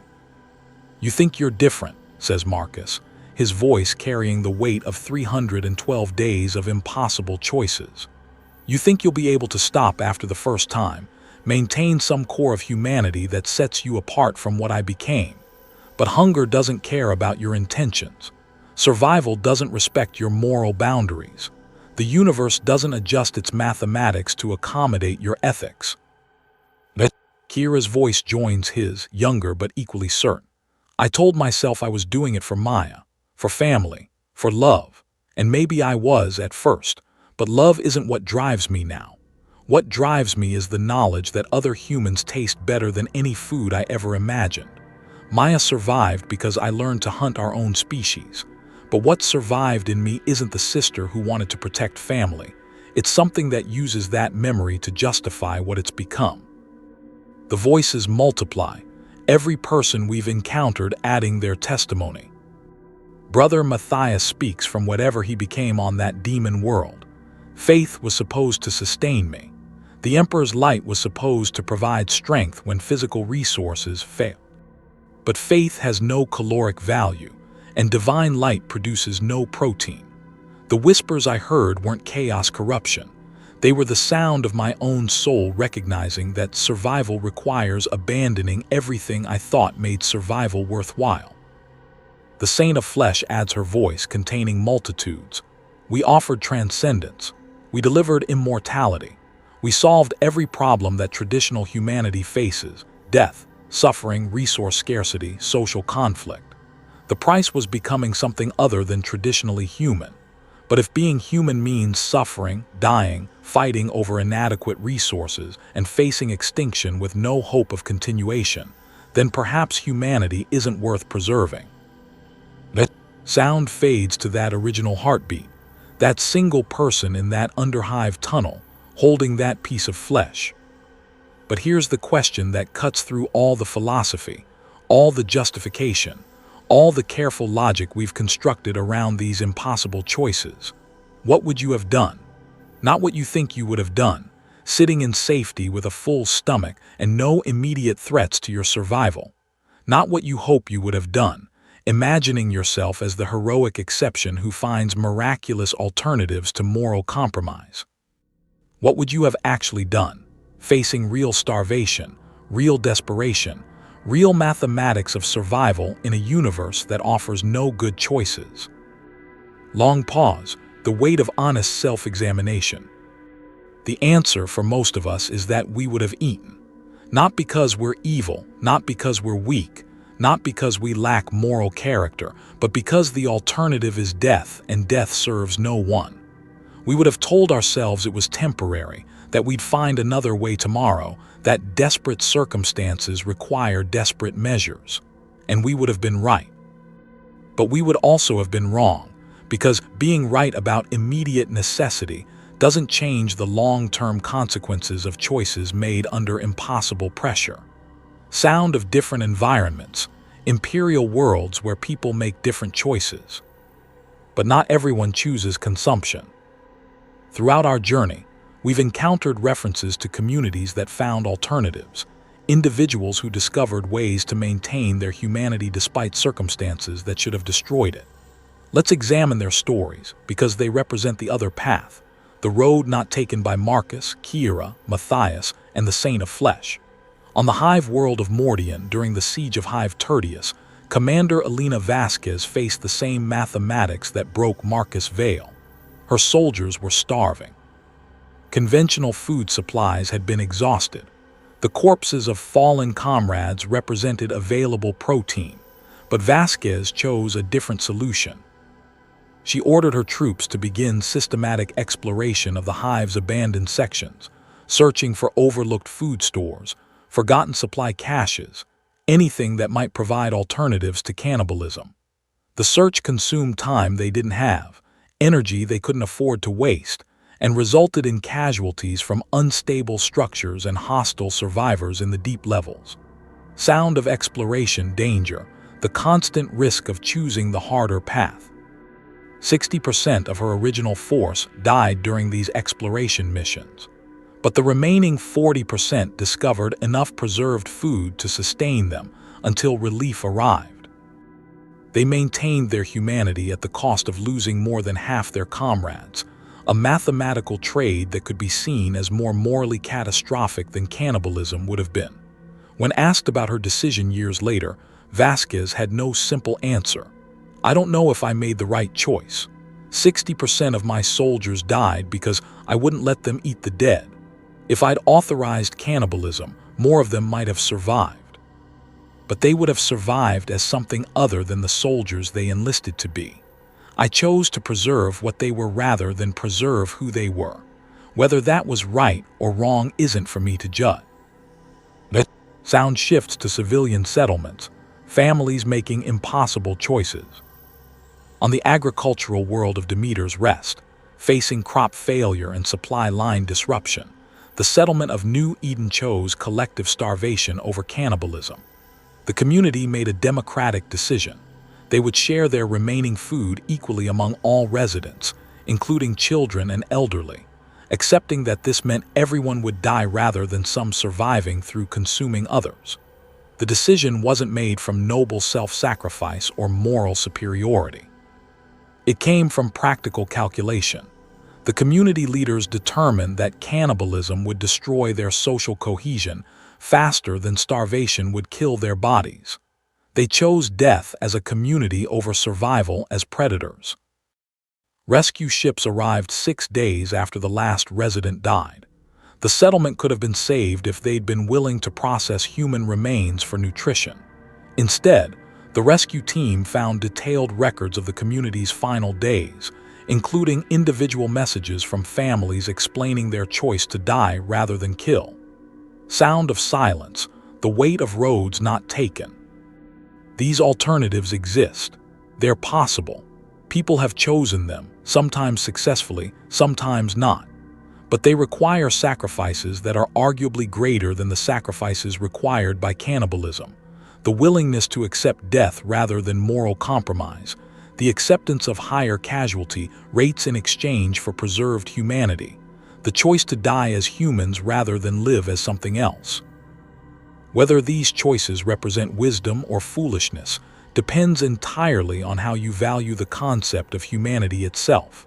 You think you're different, says Marcus, his voice carrying the weight of 312 days of impossible choices. You think you'll be able to stop after the first time, maintain some core of humanity that sets you apart from what I became. But hunger doesn't care about your intentions. Survival doesn't respect your moral boundaries. The universe doesn't adjust its mathematics to accommodate your ethics. Kira's voice joins his, younger but equally certain. I told myself I was doing it for Maya, for family, for love, and maybe I was at first, but love isn't what drives me now. What drives me is the knowledge that other humans taste better than any food I ever imagined. Maya survived because I learned to hunt our own species. But what survived in me isn't the sister who wanted to protect family. It's something that uses that memory to justify what it's become. The voices multiply, every person we've encountered adding their testimony. Brother Matthias speaks from whatever he became on that demon world. Faith was supposed to sustain me. The Emperor's light was supposed to provide strength when physical resources failed. But faith has no caloric value, and divine light produces no protein. The whispers I heard weren't chaos corruption. They were the sound of my own soul recognizing that survival requires abandoning everything I thought made survival worthwhile. The Saint of Flesh adds her voice, containing multitudes. We offered transcendence. We delivered immortality. We solved every problem that traditional humanity faces: death, suffering, resource scarcity, social conflict. The price was becoming something other than traditionally human. But if being human means suffering, dying, fighting over inadequate resources, and facing extinction with no hope of continuation, then perhaps humanity isn't worth preserving. That sound fades to that original heartbeat, that single person in that Underhive tunnel, holding that piece of flesh. But here's the question that cuts through all the philosophy, all the justification, all the careful logic we've constructed around these impossible choices. What would you have done? Not what you think you would have done, sitting in safety with a full stomach and no immediate threats to your survival. Not what you hope you would have done, imagining yourself as the heroic exception who finds miraculous alternatives to moral compromise. What would you have actually done, facing real starvation, real desperation, real mathematics of survival in a universe that offers no good choices? Long pause, the weight of honest self-examination. The answer for most of us is that we would have eaten. Not because we're evil, not because we're weak, not because we lack moral character, but because the alternative is death, and death serves no one. We would have told ourselves it was temporary, that we'd find another way tomorrow, that desperate circumstances require desperate measures. And we would have been right. But we would also have been wrong, because being right about immediate necessity doesn't change the long-term consequences of choices made under impossible pressure. Sound of different environments, imperial worlds where people make different choices. But not everyone chooses consumption. Throughout our journey, we've encountered references to communities that found alternatives, individuals who discovered ways to maintain their humanity despite circumstances that should have destroyed it. Let's examine their stories, because they represent the other path, the road not taken by Marcus, Kira, Matthias, and the Saint of Flesh. On the Hive world of Mordian during the siege of Hive Tertius, Commander Elena Vasquez faced the same mathematics that broke Marcus' veil. Her soldiers were starving. Conventional food supplies had been exhausted. The corpses of fallen comrades represented available protein, but Vasquez chose a different solution. She ordered her troops to begin systematic exploration of the Hive's abandoned sections, searching for overlooked food stores, forgotten supply caches, anything that might provide alternatives to cannibalism. The search consumed time they didn't have, energy they couldn't afford to waste, and resulted in casualties from unstable structures and hostile survivors in the deep levels. Sound of exploration danger, the constant risk of choosing the harder path. 60% of her original force died during these exploration missions, but the remaining 40% discovered enough preserved food to sustain them until relief arrived. They maintained their humanity at the cost of losing more than half their comrades, a mathematical trade that could be seen as more morally catastrophic than cannibalism would have been. When asked about her decision years later, Vasquez had no simple answer. I don't know if I made the right choice. 60% of my soldiers died because I wouldn't let them eat the dead. If I'd authorized cannibalism, more of them might have survived. but they would have survived as something other than the soldiers they enlisted to be. I chose to preserve what they were rather than preserve who they were. Whether that was right or wrong isn't for me to judge. Sound shifts to civilian settlements, families making impossible choices. On the agricultural world of Demeter's Rest, facing crop failure and supply line disruption, the settlement of New Eden chose collective starvation over cannibalism. The community made a democratic decision. They would share their remaining food equally among all residents, including children and elderly, accepting that this meant everyone would die rather than some surviving through consuming others. The decision wasn't made from noble self-sacrifice or moral superiority. It came from practical calculation. The community leaders determined that cannibalism would destroy their social cohesion faster than starvation would kill their bodies. They chose death as a community over survival as predators. Rescue ships arrived 6 days after the last resident died. The settlement could have been saved if they'd been willing to process human remains for nutrition. Instead, the rescue team found detailed records of the community's final days, including individual messages from families explaining their choice to die rather than kill. Sound of silence, the weight of roads not taken. These alternatives exist. They're possible. People have chosen them, sometimes successfully, sometimes not. But they require sacrifices that are arguably greater than the sacrifices required by cannibalism. The willingness to accept death rather than moral compromise, the acceptance of higher casualty rates in exchange for preserved humanity, the choice to die as humans rather than live as something else. Whether these choices represent wisdom or foolishness depends entirely on how you value the concept of humanity itself.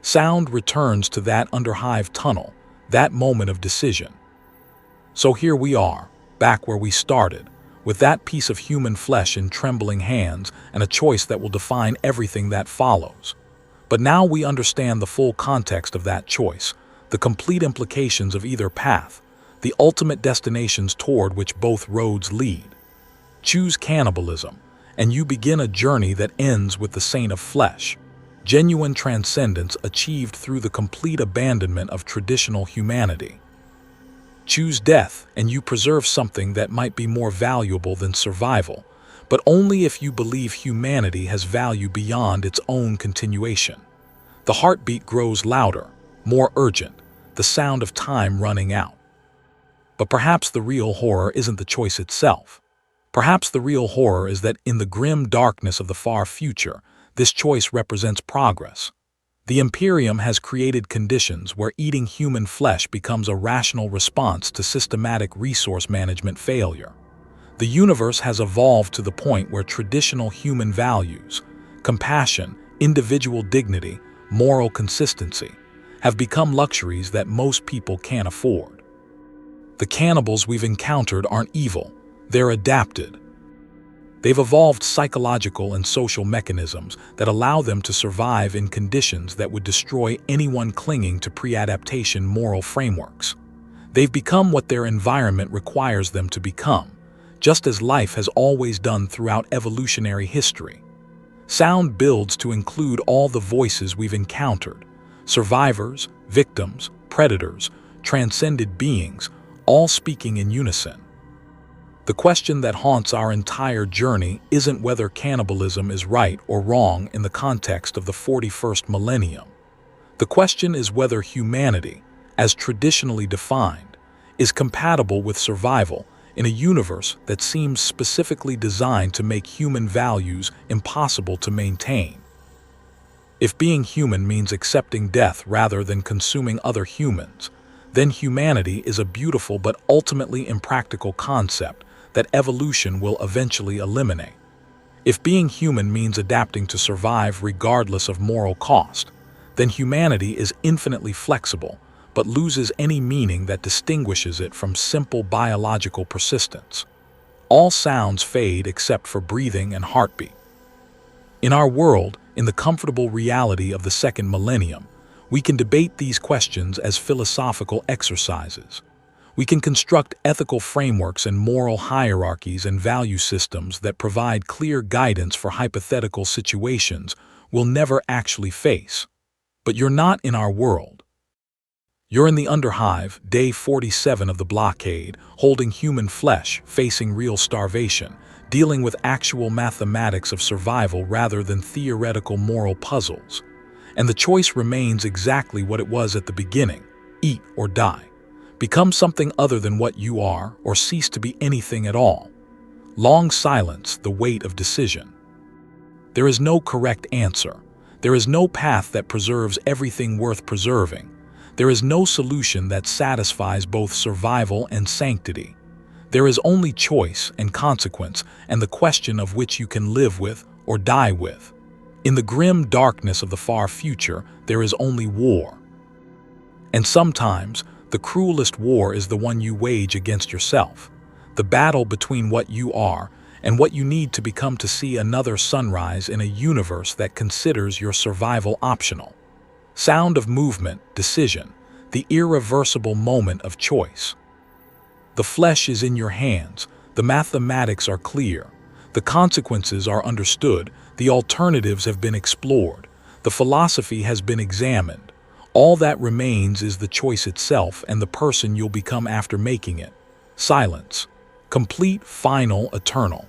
Sound returns to that Underhive tunnel, that moment of decision. So here we are, back where we started, with that piece of human flesh in trembling hands and a choice that will define everything that follows. But now we understand the full context of that choice, the complete implications of either path, the ultimate destinations toward which both roads lead. Choose cannibalism, and you begin a journey that ends with the saint of flesh, genuine transcendence achieved through the complete abandonment of traditional humanity. Choose death, and you preserve something that might be more valuable than survival, but only if you believe humanity has value beyond its own continuation. The heartbeat grows louder, more urgent, the sound of time running out. But perhaps the real horror isn't the choice itself. Perhaps the real horror is that in the grim darkness of the far future, this choice represents progress. The Imperium has created conditions where eating human flesh becomes a rational response to systematic resource management failure. The universe has evolved to the point where traditional human values, compassion, individual dignity, moral consistency, have become luxuries that most people can't afford. The cannibals we've encountered aren't evil, they're adapted. They've evolved psychological and social mechanisms that allow them to survive in conditions that would destroy anyone clinging to pre-adaptation moral frameworks. They've become what their environment requires them to become, just as life has always done throughout evolutionary history. Sound builds to include all the voices we've encountered: survivors, victims, predators, transcended beings, all speaking in unison. The question that haunts our entire journey isn't whether cannibalism is right or wrong in the context of the 41st millennium. The question is whether humanity, as traditionally defined, is compatible with survival in a universe that seems specifically designed to make human values impossible to maintain. If being human means accepting death rather than consuming other humans, then humanity is a beautiful but ultimately impractical concept that evolution will eventually eliminate. If being human means adapting to survive regardless of moral cost, then humanity is infinitely flexible, but loses any meaning that distinguishes it from simple biological persistence. All sounds fade except for breathing and heartbeat. In our world, in the comfortable reality of the second millennium, we can debate these questions as philosophical exercises. We can construct ethical frameworks and moral hierarchies and value systems that provide clear guidance for hypothetical situations we'll never actually face. But you're not in our world. You're in the Underhive, day 47 of the blockade, holding human flesh, facing real starvation, dealing with actual mathematics of survival rather than theoretical moral puzzles. And the choice remains exactly what it was at the beginning: eat or die. Become something other than what you are, or cease to be anything at all. Long silence, the weight of decision. There is no correct answer. There is no path that preserves everything worth preserving. There is no solution that satisfies both survival and sanctity. There is only choice and consequence, and the question of which you can live with or die with. In the grim darkness of the far future, there is only war. And sometimes, the cruelest war is the one you wage against yourself, the battle between what you are and what you need to become to see another sunrise in a universe that considers your survival optional. Sound of movement, decision, the irreversible moment of choice. The flesh is in your hands, the mathematics are clear, the consequences are understood, the alternatives have been explored, the philosophy has been examined. All that remains is the choice itself and the person you'll become after making it. Silence. Complete, final, eternal.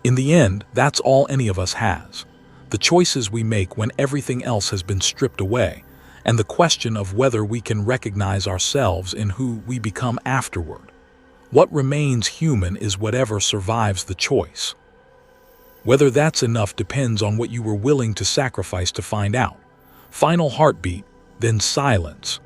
In the end, that's all any of us has. The choices we make when everything else has been stripped away, and the question of whether we can recognize ourselves in who we become afterward. What remains human is whatever survives the choice. Whether that's enough depends on what you were willing to sacrifice to find out. Final heartbeat, then silence.